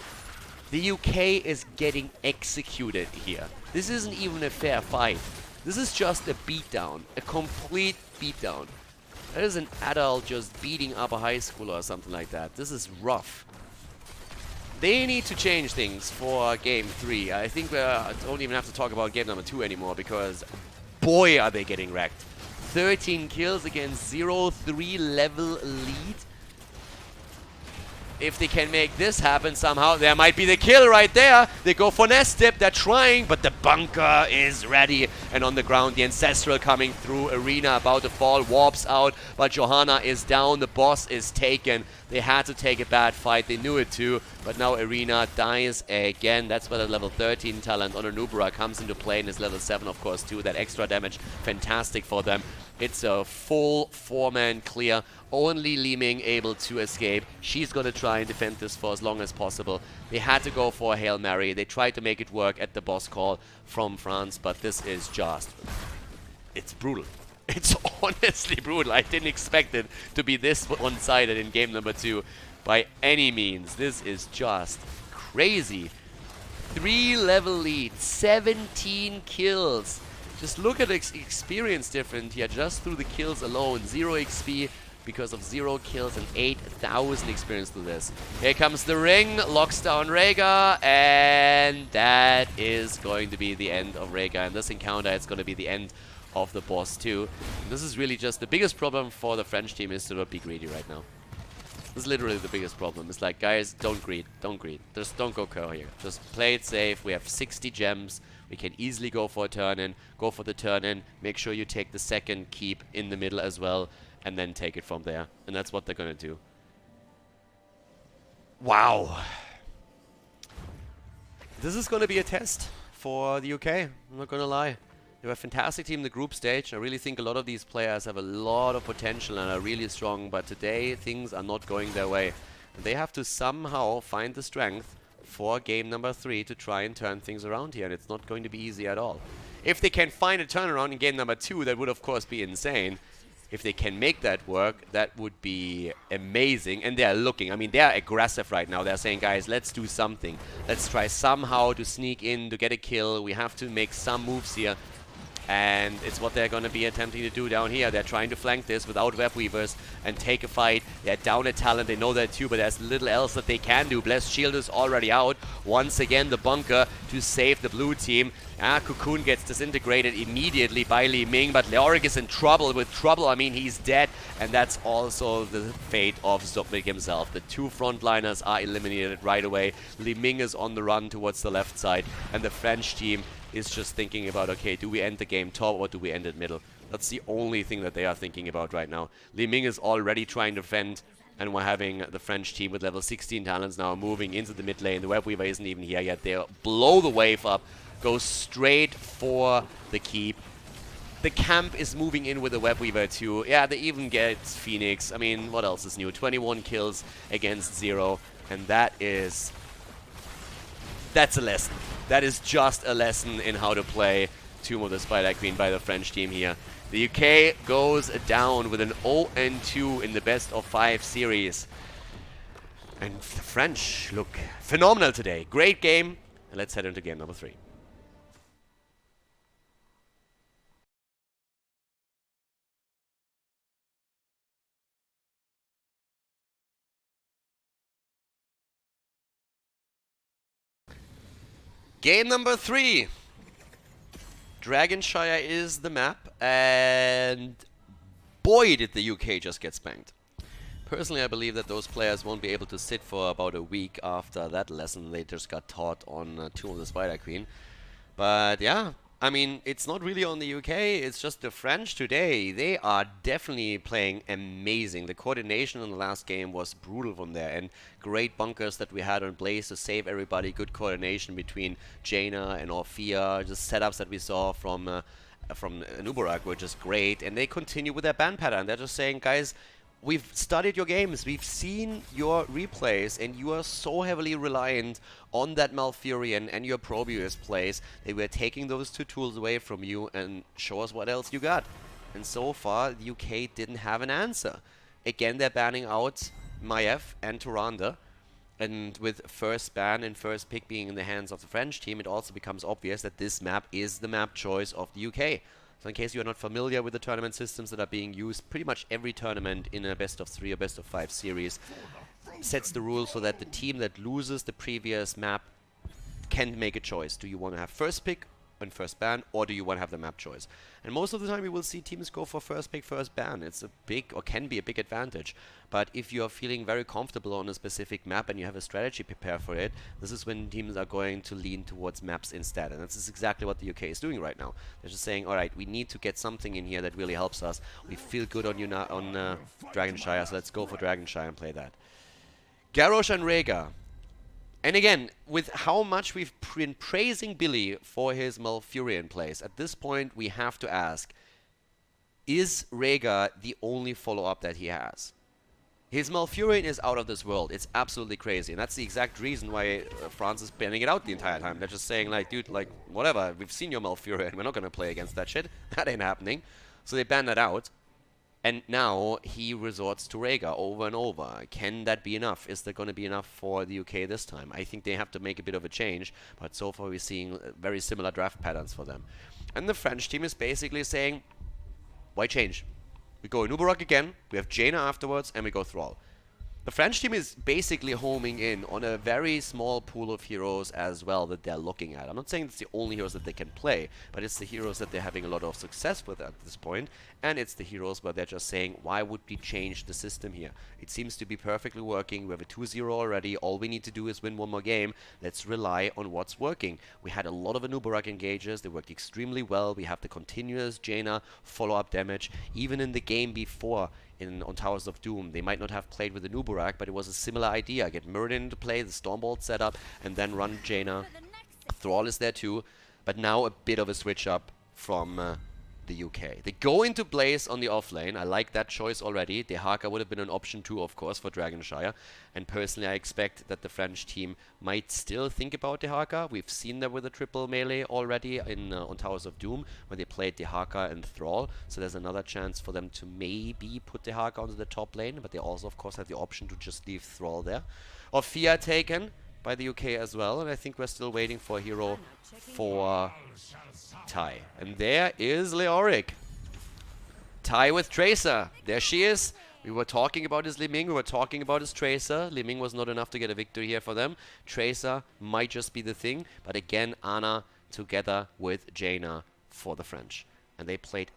The UK is getting executed here. This isn't even a fair fight. This is just a beatdown, a complete beatdown. That is an adult just beating up a high schooler or something like that. This is rough. They need to change things for game 3. I think we don't even have to talk about game number 2 anymore because boy are they getting wrecked. 13 kills against 0-3 level lead. If they can make this happen somehow, there might be the kill right there. They go for nest dip, they're trying, but the bunker is ready. And on the ground, the Ancestral coming through, Arena about to fall, warps out, but Johanna is down, the boss is taken. They had to take a bad fight, they knew it too, but now Arena dies again. That's where the level 13 talent on Anubra comes into play, and his level 7 of course too. That extra damage, fantastic for them. It's a full 4-man clear. Only Li Ming able to escape. She's going to try and defend this for as long as possible. They had to go for a Hail Mary. They tried to make it work at the boss call from France, but this is just... it's brutal. It's honestly brutal. I didn't expect it to be this one-sided in game number 2 by any means. This is just crazy. 3-level lead, 17 kills. Just look at the experience difference here, just through the kills alone. 0 XP because of 0 kills and 8,000 experience through this. Here comes the ring, locks down Rhaegar, and that is going to be the end of Rhaegar. In this encounter, it's going to be the end of the boss too. And this is really just the biggest problem for the French team is to not be greedy right now. This is literally the biggest problem. It's like, guys, don't greed, don't greed. Just don't go curl here. Just play it safe. We have 60 gems. We can easily go for a turn-in, go for the turn-in, make sure you take the second keep in the middle as well, and then take it from there. And that's what they're going to do. Wow. This is going to be a test for the UK, I'm not going to lie. They have a fantastic team in the group stage. I really think a lot of these players have a lot of potential and are really strong, but today things are not going their way. And they have to somehow find the strength for game number 3 to try and turn things around here, and it's not going to be easy at all. If they can find a turnaround in game number 2, that would of course be insane. If they can make that work, that would be amazing. And they're looking, I mean, they're aggressive right now. They're saying, guys, let's do something. Let's try somehow to sneak in, to get a kill. We have to make some moves here. And it's what they're going to be attempting to do down here. They're trying to flank this without Web Weavers and take a fight. They're down a talent, they know that too, but there's little else that they can do. Blessed Shield is already out. Once again, the bunker to save the blue team. Cocoon gets disintegrated immediately by Li Ming, but Leoric is in trouble. With trouble, I mean, he's dead. And that's also the fate of Zopnik himself. The 2 frontliners are eliminated right away. Li Ming is on the run towards the left side, and the French team is just thinking about, okay, do we end the game top or do we end it middle? That's the only thing that they are thinking about right now. Li Ming is already trying to defend, and we're having the French team with level 16 talents now moving into the mid lane. The Web Weaver isn't even here yet. They blow the wave up, go straight for the keep. The camp is moving in with the Web Weaver too. Yeah, they even get Phoenix. I mean, what else is new? 21 kills against 0, and that's a lesson. That is just a lesson in how to play Tomb of the Spider Queen by the French team here. The UK goes down with an 0-2 in the best of 5 series. And the French look phenomenal today. Great game. And let's head into game number 3. Game number 3. Dragonshire is the map, and boy did the UK just get spanked. Personally, I believe that those players won't be able to sit for about a week after that lesson they just got taught on Tomb of the Spider Queen. But yeah, I mean, it's not really on the UK, it's just the French today. They are definitely playing amazing. The coordination in the last game was brutal from there, and great bunkers that we had on Blaze to save everybody. Good coordination between Jaina and Orphea. Just setups that we saw from Nubarak were just great, and they continue with their ban pattern. They're just saying, guys, we've studied your games, we've seen your replays, and you are so heavily reliant on that Malfurion and your Probius plays that we're taking those 2 tools away from you and show us what else you got. And so far, the UK didn't have an answer. Again, they're banning out Maiev and Tyrande. And with first ban and first pick being in the hands of the French team, it also becomes obvious that this map is the map choice of the UK. So in case you're not familiar with the tournament systems that are being used, pretty much every tournament in a best of 3 or best of 5 series sets the rules so that the team that loses the previous map can make a choice. Do you want to have first pick and first ban, or do you want to have the map choice? And most of the time you will see teams go for first pick, first ban. It's a big, or can be a big advantage. But if you are feeling very comfortable on a specific map and you have a strategy prepared for it, this is when teams are going to lean towards maps instead. And this is exactly what the UK is doing right now. They're just saying, all right, we need to get something in here that really helps us. We feel good on Dragonshire, so let's go for Dragonshire and play that. Garrosh and Rhaegar. And again, with how much we've been praising Billy for his Malfurion plays, at this point we have to ask, is Rhaegar the only follow-up that he has? His Malfurion is out of this world. It's absolutely crazy. And that's the exact reason why France is banning it out the entire time. They're just saying, like, dude, like, whatever, we've seen your Malfurion. We're not going to play against that shit. That ain't happening. So they ban that out. And now he resorts to Rhaegar over and over. Can that be enough? Is that going to be enough for the UK this time? I think they have to make a bit of a change, but so far we're seeing very similar draft patterns for them. And the French team is basically saying, why change? We go Nubarak again, we have Jaina afterwards, and we go Thrall. The French team is basically homing in on a very small pool of heroes as well that they're looking at. I'm not saying it's the only heroes that they can play, but it's the heroes that they're having a lot of success with at this point, and it's the heroes where they're just saying, why would we change the system here? It seems to be perfectly working. We have a 2-0 already. All we need to do is win one more game. Let's rely on what's working. We had a lot of Anubarak engages. They worked extremely well. We have the continuous Jaina follow-up damage. Even in the game before, on Towers of Doom, they might not have played with the Nubarak, but it was a similar idea. Get Muradin into play, the Stormbolt setup, and then run Jaina. Thrall is there too, but now a bit of a switch up from the UK. They go into Blaze on the offlane. I like that choice already. Dehaka would have been an option too, of course, for Dragonshire. And personally, I expect that the French team might still think about Dehaka. We've seen that with a triple melee already on Towers of Doom, where they played Dehaka and Thrall. So there's another chance for them to maybe put Dehaka onto the top lane, but they also, of course, have the option to just leave Thrall there. Orphea taken by the UK as well, and I think we're still waiting for a hero for Tai. And there is Leoric. Tai with Tracer. There she is. We were talking about his Li Ming, we were talking about his Tracer. Li Ming was not enough to get a victory here for them. Tracer might just be the thing, but again, Ana together with Jaina for the French. And they played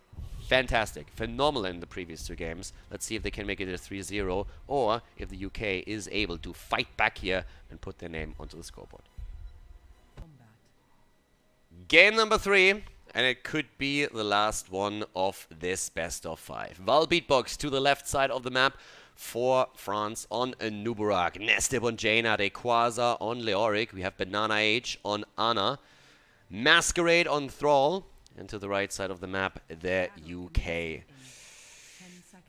fantastic, phenomenal in the previous two games. Let's see if they can make it a 3-0, or if the UK is able to fight back here and put their name onto the scoreboard. Game number 3, and it could be the last one of this best of 5. Val Beatbox to the left side of the map for France on Nubarak. Nestib on Jaina, Rayquaza on Leoric. We have Banana H on Ana. Masquerade on Thrall. And to the right side of the map, the UK.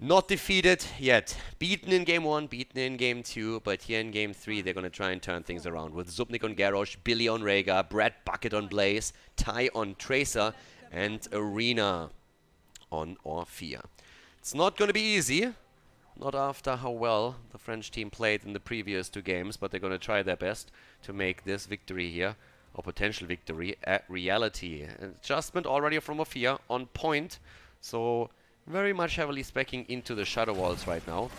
Not defeated yet. Beaten in game 1, beaten in game 2, but here in game 3 they're going to try and turn things around with Zubnik on Garrosh, Billy on Rhaegar, Brad Bucket on Blaze, Tai on Tracer, and Arena on Orphea. It's not going to be easy. Not after how well the French team played in the previous two games, but they're going to try their best to make this victory here, or potential victory, a reality. An adjustment already from Orphea on point, so very much heavily speccing into the Shadow Walls right now.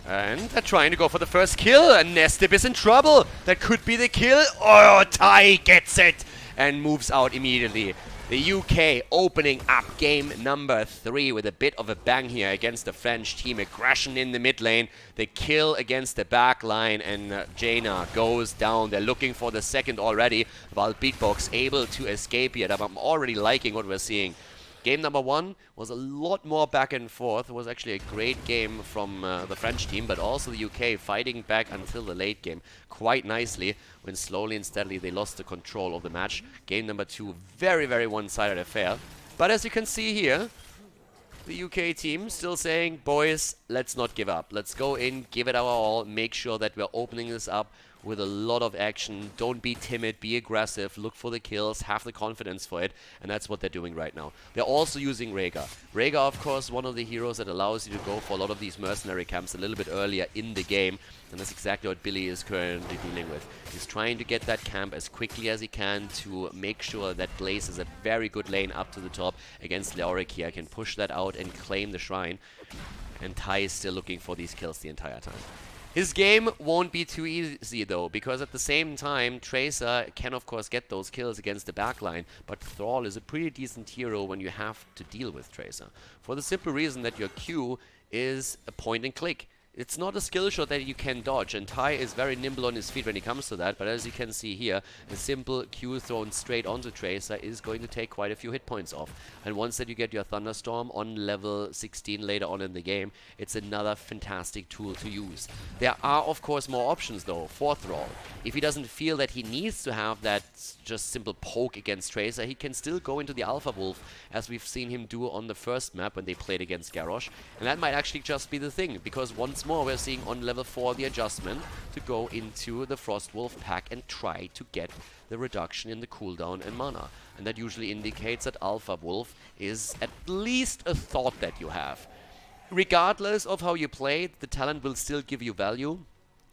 And they're trying to go for the first kill, and Nestib is in trouble. That could be the kill. Oh, Tai gets it and moves out immediately. The UK opening up game number 3 with a bit of a bang here against the French team. Aggression in the mid lane. The kill against the back line, and Jaina goes down. They're looking for the second already, while Beatbox able to escape here. I'm already liking what we're seeing. Game number 1 was a lot more back and forth. It was actually a great game from the French team, but also the UK fighting back until the late game quite nicely, when slowly and steadily they lost the control of the match. Game number 2, very, very one-sided affair. But as you can see here, the UK team still saying, boys, let's not give up. Let's go in, give it our all, make sure that we're opening this up with a lot of action. Don't be timid, be aggressive, look for the kills, have the confidence for it, and that's what they're doing right now. They're also using Rhaegar. Rhaegar, of course, one of the heroes that allows you to go for a lot of these mercenary camps a little bit earlier in the game, and that's exactly what Billy is currently dealing with. He's trying to get that camp as quickly as he can to make sure that Blaze is a very good lane up to the top against Leoric here. Can push that out and claim the shrine, and Tai is still looking for these kills the entire time. His game won't be too easy though, because at the same time, Tracer can of course get those kills against the backline, but Thrall is a pretty decent hero when you have to deal with Tracer. For the simple reason that your Q is a point and click. It's not a skill shot that you can dodge, and Ty is very nimble on his feet when it comes to that, but as you can see here, a simple Q thrown straight onto Tracer is going to take quite a few hit points off. And once that you get your Thunderstorm on level 16 later on in the game, it's another fantastic tool to use. There are of course more options though for Thrall. If he doesn't feel that he needs to have that just simple poke against Tracer, he can still go into the Alpha Wolf, as we've seen him do on the first map when they played against Garrosh, and that might actually just be the thing, because once more we're seeing on level 4 the adjustment to go into the Frost Wolf pack and try to get the reduction in the cooldown and mana. And that usually indicates that Alpha Wolf is at least a thought that you have. Regardless of how you play, the talent will still give you value,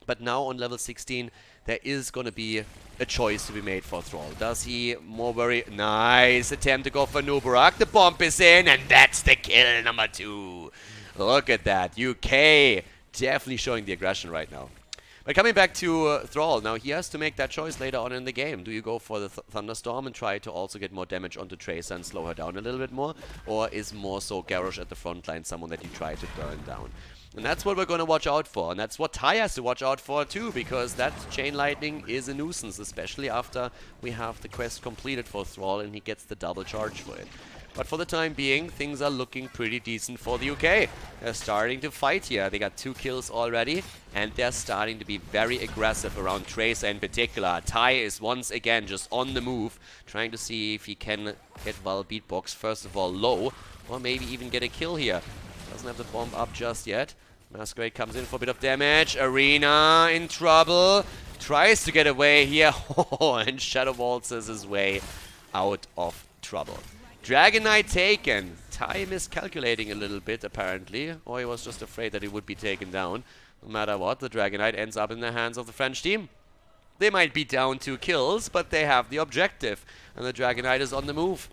but now on level 16 there is going to be a choice to be made for Thrall. Does he more worry? Nice attempt to go for Nubarak. The bomb is in, and that's the kill number 2. Look at that. UK definitely showing the aggression right now. But coming back to Thrall, now he has to make that choice later on in the game. Do you go for the Thunderstorm and try to also get more damage onto Tracer and slow her down a little bit more? Or is more so Garrosh at the front line someone that you try to burn down? And that's what we're going to watch out for. And that's what Ty has to watch out for too, because that Chain Lightning is a nuisance, especially after we have the quest completed for Thrall and he gets the double charge for it. But for the time being, things are looking pretty decent for the UK. They're starting to fight here. They got 2 kills already, and they're starting to be very aggressive around Tracer in particular. Ty is once again just on the move, trying to see if he can get Val Beatbox first of all low, or maybe even get a kill here. Doesn't have the bomb up just yet. Masquerade comes in for a bit of damage. Arena in trouble. Tries to get away here. And Shadow waltzes his way out of trouble. Dragon Knight taken. Ty miscalculating a little bit apparently. Or he was just afraid that he would be taken down. No matter what, the Dragon Knight ends up in the hands of the French team. They might be down 2 kills, but they have the objective. And the Dragon Knight is on the move.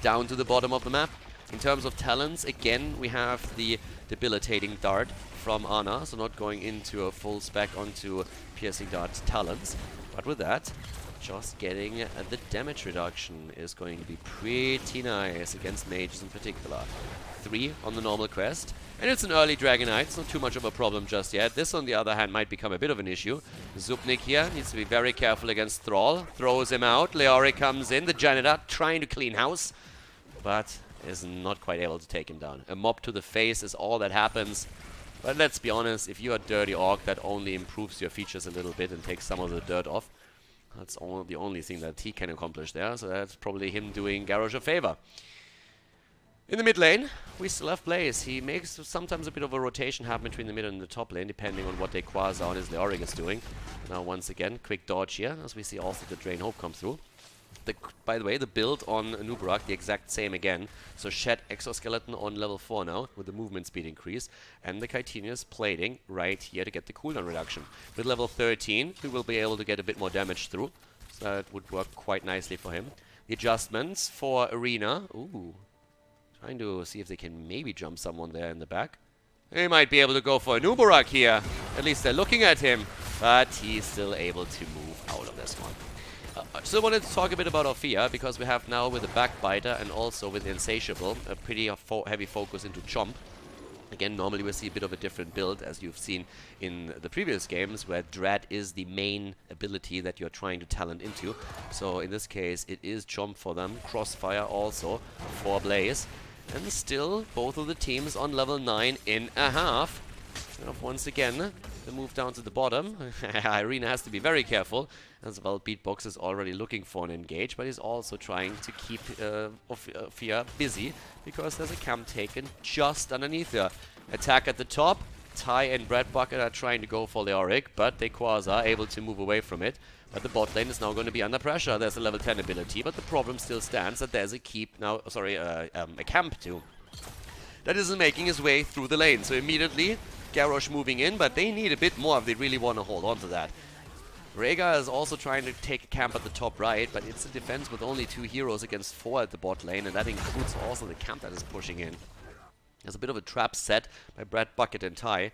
Down to the bottom of the map. In terms of talents, again, we have the debilitating dart from Ana, so not going into a full spec onto piercing dart talents. But with that, just getting the damage reduction is going to be pretty nice against mages in particular. 3 on the normal quest, and it's an early Dragon Knight, it's not too much of a problem just yet. This, on the other hand, might become a bit of an issue. Zubnik here needs to be very careful against Thrall, throws him out. Leori comes in, the janitor trying to clean house, but is not quite able to take him down. A mob to the face is all that happens. But let's be honest, if you're a dirty orc, that only improves your features a little bit and takes some of the dirt off. That's the only thing that he can accomplish there, so that's probably him doing Garrosh a favor. In the mid lane, we still have Blaze. He makes sometimes a bit of a rotation happen between the mid and the top lane, depending on what Quasar on his Leoric is doing. Now once again, quick dodge here, as we see also the Drain Hope come through. By the way, the build on Nubarak, the exact same again. So Shed Exoskeleton on level 4 now, with the movement speed increase. And the Chitinius plating right here to get the cooldown reduction. With level 13, we will be able to get a bit more damage through. So that would work quite nicely for him. The adjustments for Arena. Ooh. Trying to see if they can maybe jump someone there in the back. They might be able to go for a Nubarak here. At least they're looking at him. But he's still able to move out of this one. I still wanted to talk a bit about Orphea, because we have now with the Backbiter and also with Insatiable a pretty heavy focus into Chomp. Again, normally we see a bit of a different build, as you've seen in the previous games, where Dread is the main ability that you're trying to talent into. So in this case, it is Chomp for them. Crossfire also for Blaze. And still, both of the teams on level 9.5. Once again, the move down to the bottom. Irina has to be very careful, as well. Beatbox is already looking for an engage, but he's also trying to keep Orphea busy, because there's a camp taken just underneath her. Attack at the top. Ty and Breadbucket are trying to go for Leoric, but Quasar are able to move away from it. But the bot lane is now going to be under pressure. There's a level 10 ability, but the problem still stands that there's a keep now. Sorry, a camp too. That isn't making his way through the lane. So immediately, Garrosh moving in, but they need a bit more if they really want to hold on to that. Rhaegar is also trying to take a camp at the top right, but it's a defense with only 2 heroes against 4 at the bot lane, and that includes also the camp that is pushing in. There's a bit of a trap set by Brad Bucket and Ty.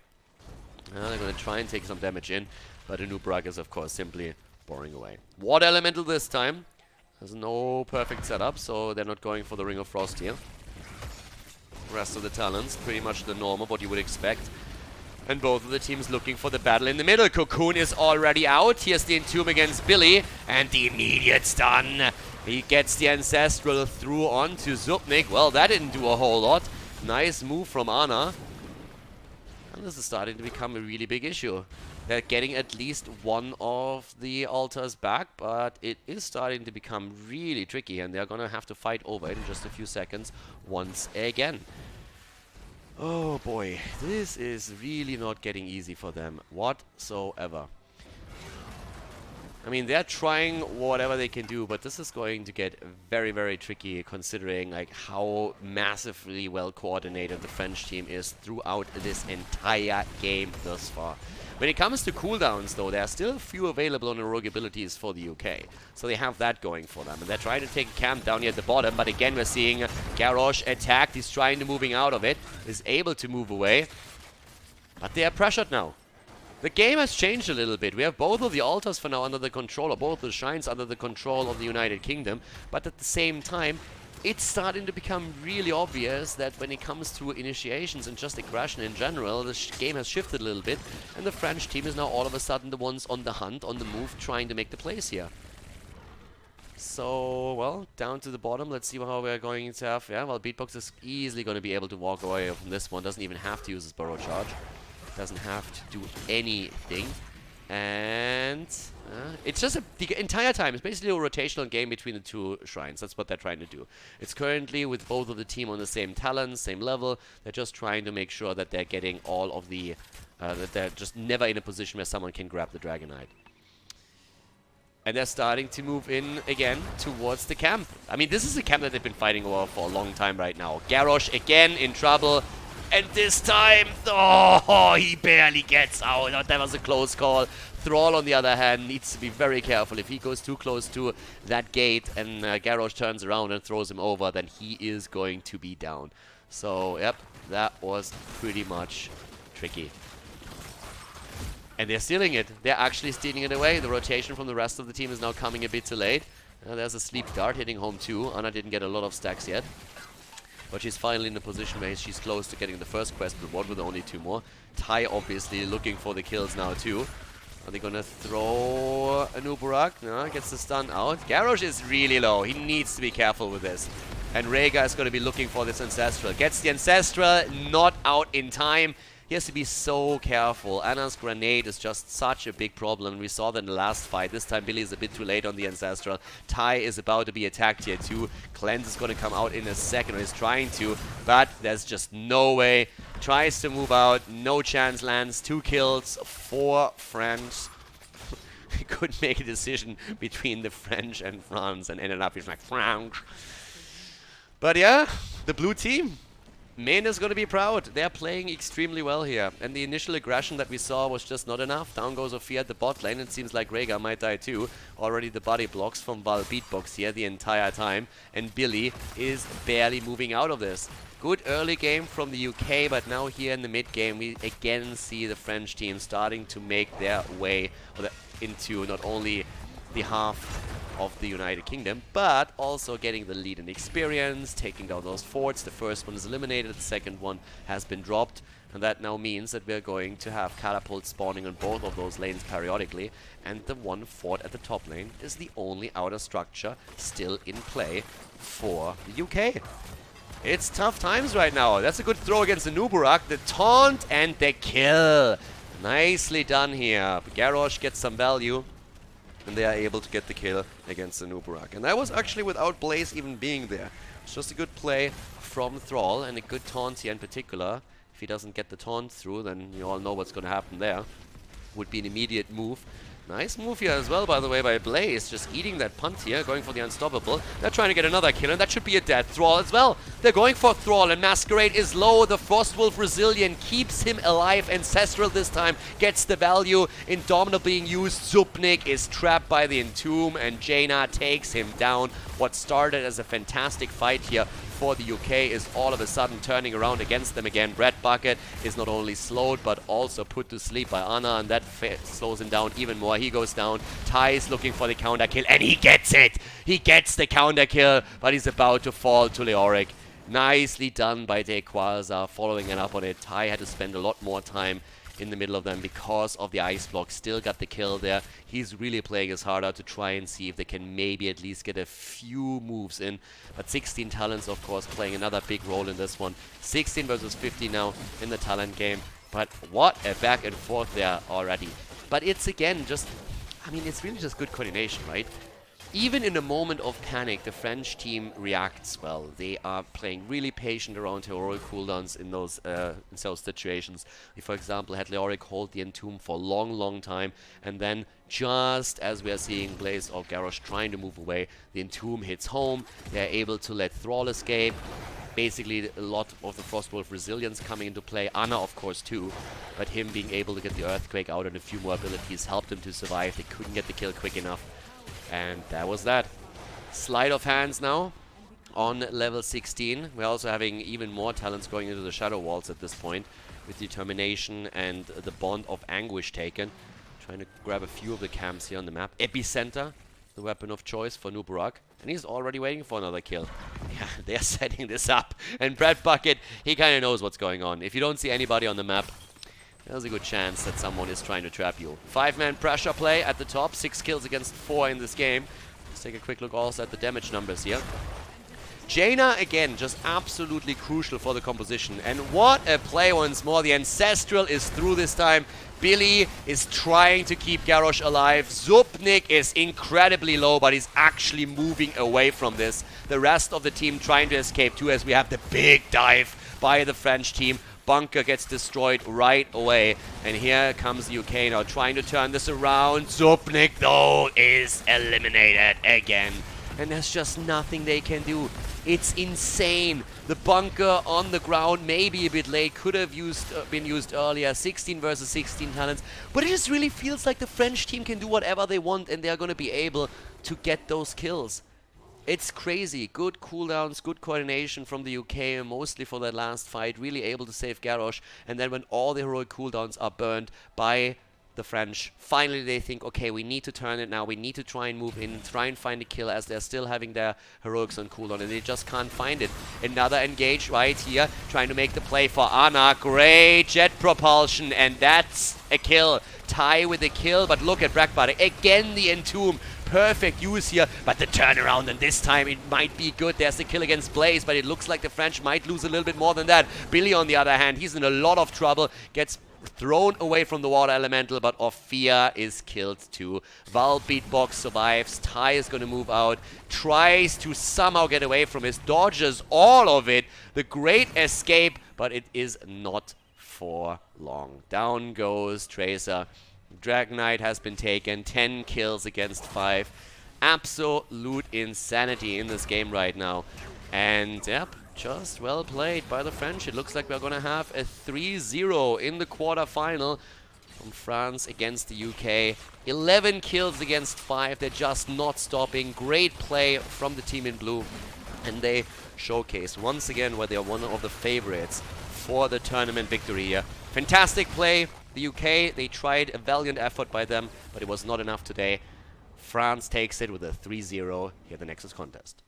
They're going to try and take some damage in, but Anub'arak is, of course, simply boring away. Water Elemental this time. There's no perfect setup, so they're not going for the Ring of Frost here. Rest of the talents, pretty much the norm of what you would expect. And both of the teams looking for the battle in the middle. Cocoon is already out. Here's the Entomb against Billy, and the immediate stun. He gets the Ancestral through onto Zupnik. Well, that didn't do a whole lot. Nice move from Ana. And this is starting to become a really big issue. They're getting at least one of the altars back, but it is starting to become really tricky, and they're gonna have to fight over it in just a few seconds once again. Oh boy, this is really not getting easy for them whatsoever. I mean, they're trying whatever they can do, but this is going to get very, very tricky considering like how massively well coordinated the French team is throughout this entire game thus far. When it comes to cooldowns, though, there are still few available on the rogue abilities for the UK. So they have that going for them. And they're trying to take a camp down here at the bottom. But again, we're seeing Garrosh attacked. He's trying to moving out of it. Is able to move away. But they are pressured now. The game has changed a little bit. We have both of the altars for now under the control, or both the shrines under the control of the United Kingdom. But at the same time, it's starting to become really obvious that when it comes to initiations and just aggression in general, the game has shifted a little bit, and the French team is now all of a sudden the ones on the hunt, on the move, trying to make the plays here. So, well, down to the bottom, let's see how we're going to have. Yeah, well, Beatbox is easily going to be able to walk away from this one, doesn't even have to use his Burrow Charge. Doesn't have to do anything. And it's just the entire time. It's basically a rotational game between the two shrines. That's what they're trying to do. It's currently with both of the team on the same talents, same level. They're just trying to make sure that they're getting all of the... that they're just never in a position where someone can grab the Dragonite. And they're starting to move in again towards the camp. I mean, this is a camp that they've been fighting over for a long time right now. Garrosh again in trouble. And this time, oh, he barely gets out. Oh, that was a close call. Thrall, on the other hand, needs to be very careful. If he goes too close to that gate and Garrosh turns around and throws him over, then he is going to be down. So, yep, that was pretty much tricky. And they're stealing it. They're actually stealing it away. The rotation from the rest of the team is now coming a bit too late. There's a sleep dart hitting home too. Anna didn't get a lot of stacks yet. But she's finally in a position where she's close to getting the first quest reward with only 2 more. Tai obviously looking for the kills now too. Are they gonna throw Anub'arak? No, gets the stun out. Garrosh is really low. He needs to be careful with this. And Rhaegar is gonna be looking for this Ancestral. Gets the Ancestral, not out in time. He has to be so careful. Anna's grenade is just such a big problem. We saw that in the last fight. This time Billy is a bit too late on the Ancestral. Tai is about to be attacked here too. Cleanse is going to come out in a second, or is trying to, but there's just no way. Tries to move out, no chance, lands 2 kills for France. He couldn't make a decision between the French and France and ended up he's like France. But yeah, the blue team. Main is going to be proud. They're playing extremely well here. And the initial aggression that we saw was just not enough. Down goes Ophir at the bot lane. It seems like Rhaegar might die too. Already the body blocks from Val Beatbox here the entire time. And Billy is barely moving out of this. Good early game from the UK, but now here in the mid game we again see the French team starting to make their way into not only the half of the United Kingdom, but also getting the lead in experience, taking down those forts. The first one is eliminated, the second one has been dropped, and that now means that we're going to have catapults spawning on both of those lanes periodically, and the one fort at the top lane is the only outer structure still in play for the UK. It's tough times right now. That's a good throw against the Anub'arak, the taunt and the kill. Nicely done here. Garrosh gets some value. And they are able to get the kill against the Anub'arak. And that was actually without Blaze even being there. It's just a good play from Thrall and a good taunt here in particular. If he doesn't get the taunt through, then you all know what's going to happen there. Would be an immediate move. Nice move here as well, by the way, by Blaze. Just eating that punt here, going for the Unstoppable. They're trying to get another kill, and that should be a dead Thrall as well. They're going for Thrall, and Masquerade is low. The Frostwolf Resilient keeps him alive. Ancestral this time gets the value. Indomitable being used. Zupnik is trapped by the Entomb, and Jaina takes him down. What started as a fantastic fight here for the UK is all of a sudden turning around against them again. Brett Bucket is not only slowed, but also put to sleep by Anna, and that slows him down even more. He goes down. Ty is looking for the counter kill, and he gets it! He gets the counter kill, but he's about to fall to Leoric. Nicely done by Dequaza, following it up on it. Ty had to spend a lot more time in the middle of them because of the ice block. Still got the kill there. He's really playing his heart out to try and see if they can maybe at least get a few moves in. But 16 talents, of course, playing another big role in this one. 16 versus 50 now in the talent game. But what a back and forth there already. But it's again just, I mean, it's really just good coordination, right? Even in a moment of panic, the French team reacts well. They are playing really patient around heroic cooldowns in those situations. We, for example, had Leoric hold the Entomb for a long time, and then just as we are seeing Blaze or Garrosh trying to move away, the Entomb hits home. They're able to let Thrall escape. Basically, a lot of the Frostwolf resilience coming into play. Anna, of course, too. But him being able to get the Earthquake out and a few more abilities helped him to survive. They couldn't get the kill quick enough. And that was that. Sleight of hands now on level 16. We're also having even more talents going into the Shadow Walls at this point, with Determination and the Bond of Anguish taken. Trying to grab a few of the camps here on the map. Epicenter, the weapon of choice for Nubarak. And he's already waiting for another kill. Yeah, they're setting this up. And Brad Bucket, he kind of knows what's going on. If you don't see anybody on the map, there's a good chance that someone is trying to trap you. 5-man pressure play at the top. 6 kills against 4 in this game. Let's take a quick look also at the damage numbers here. Jaina, again, just absolutely crucial for the composition. And what a play once more. The Ancestral is through this time. Billy is trying to keep Garrosh alive. Zupnik is incredibly low, but he's actually moving away from this. The rest of the team trying to escape too, as we have the big dive by the French team. Bunker gets destroyed right away. And here comes the UK now trying to turn this around. Zupnik, though, is eliminated again. And there's just nothing they can do. It's insane. The bunker on the ground, maybe a bit late, could have been used earlier. 16 versus 16 talents. But it just really feels like the French team can do whatever they want and they're going to be able to get those kills. It's crazy. Good cooldowns, good coordination from the UK, mostly for that last fight. Really able to save Garrosh. And then when all the heroic cooldowns are burned by the French, finally they think, okay, we need to turn it now. We need to try and move in, try and find a kill, as they're still having their heroics on cooldown, and they just can't find it. Another engage right here, trying to make the play for Anna. Great jet propulsion, and that's a kill. Ty with a kill, but look at Brackbutter. Again, the Entomb. Perfect use here, but the turnaround, and this time it might be good. There's the kill against Blaze, but it looks like the French might lose a little bit more than that. Billy, on the other hand, he's in a lot of trouble. Gets thrown away from the water elemental, but Ophia is killed too. Val Beatbox survives. Ty is going to move out. Tries to somehow get away from his. Dodges all of it. The great escape, but it is not for long. Down goes Tracer. Dragon Knight has been taken. 10 kills against 5. Absolute insanity in this game right now. And, yep, just well played by the French. It looks like we're going to have a 3-0 in the quarterfinal from France against the UK. 11 kills against 5. They're just not stopping. Great play from the team in blue. And they showcase once again why they're one of the favorites for the tournament victory here. Fantastic play. The UK, they tried a valiant effort by them, but it was not enough today. France takes it with a 3-0 here at the Nexus contest.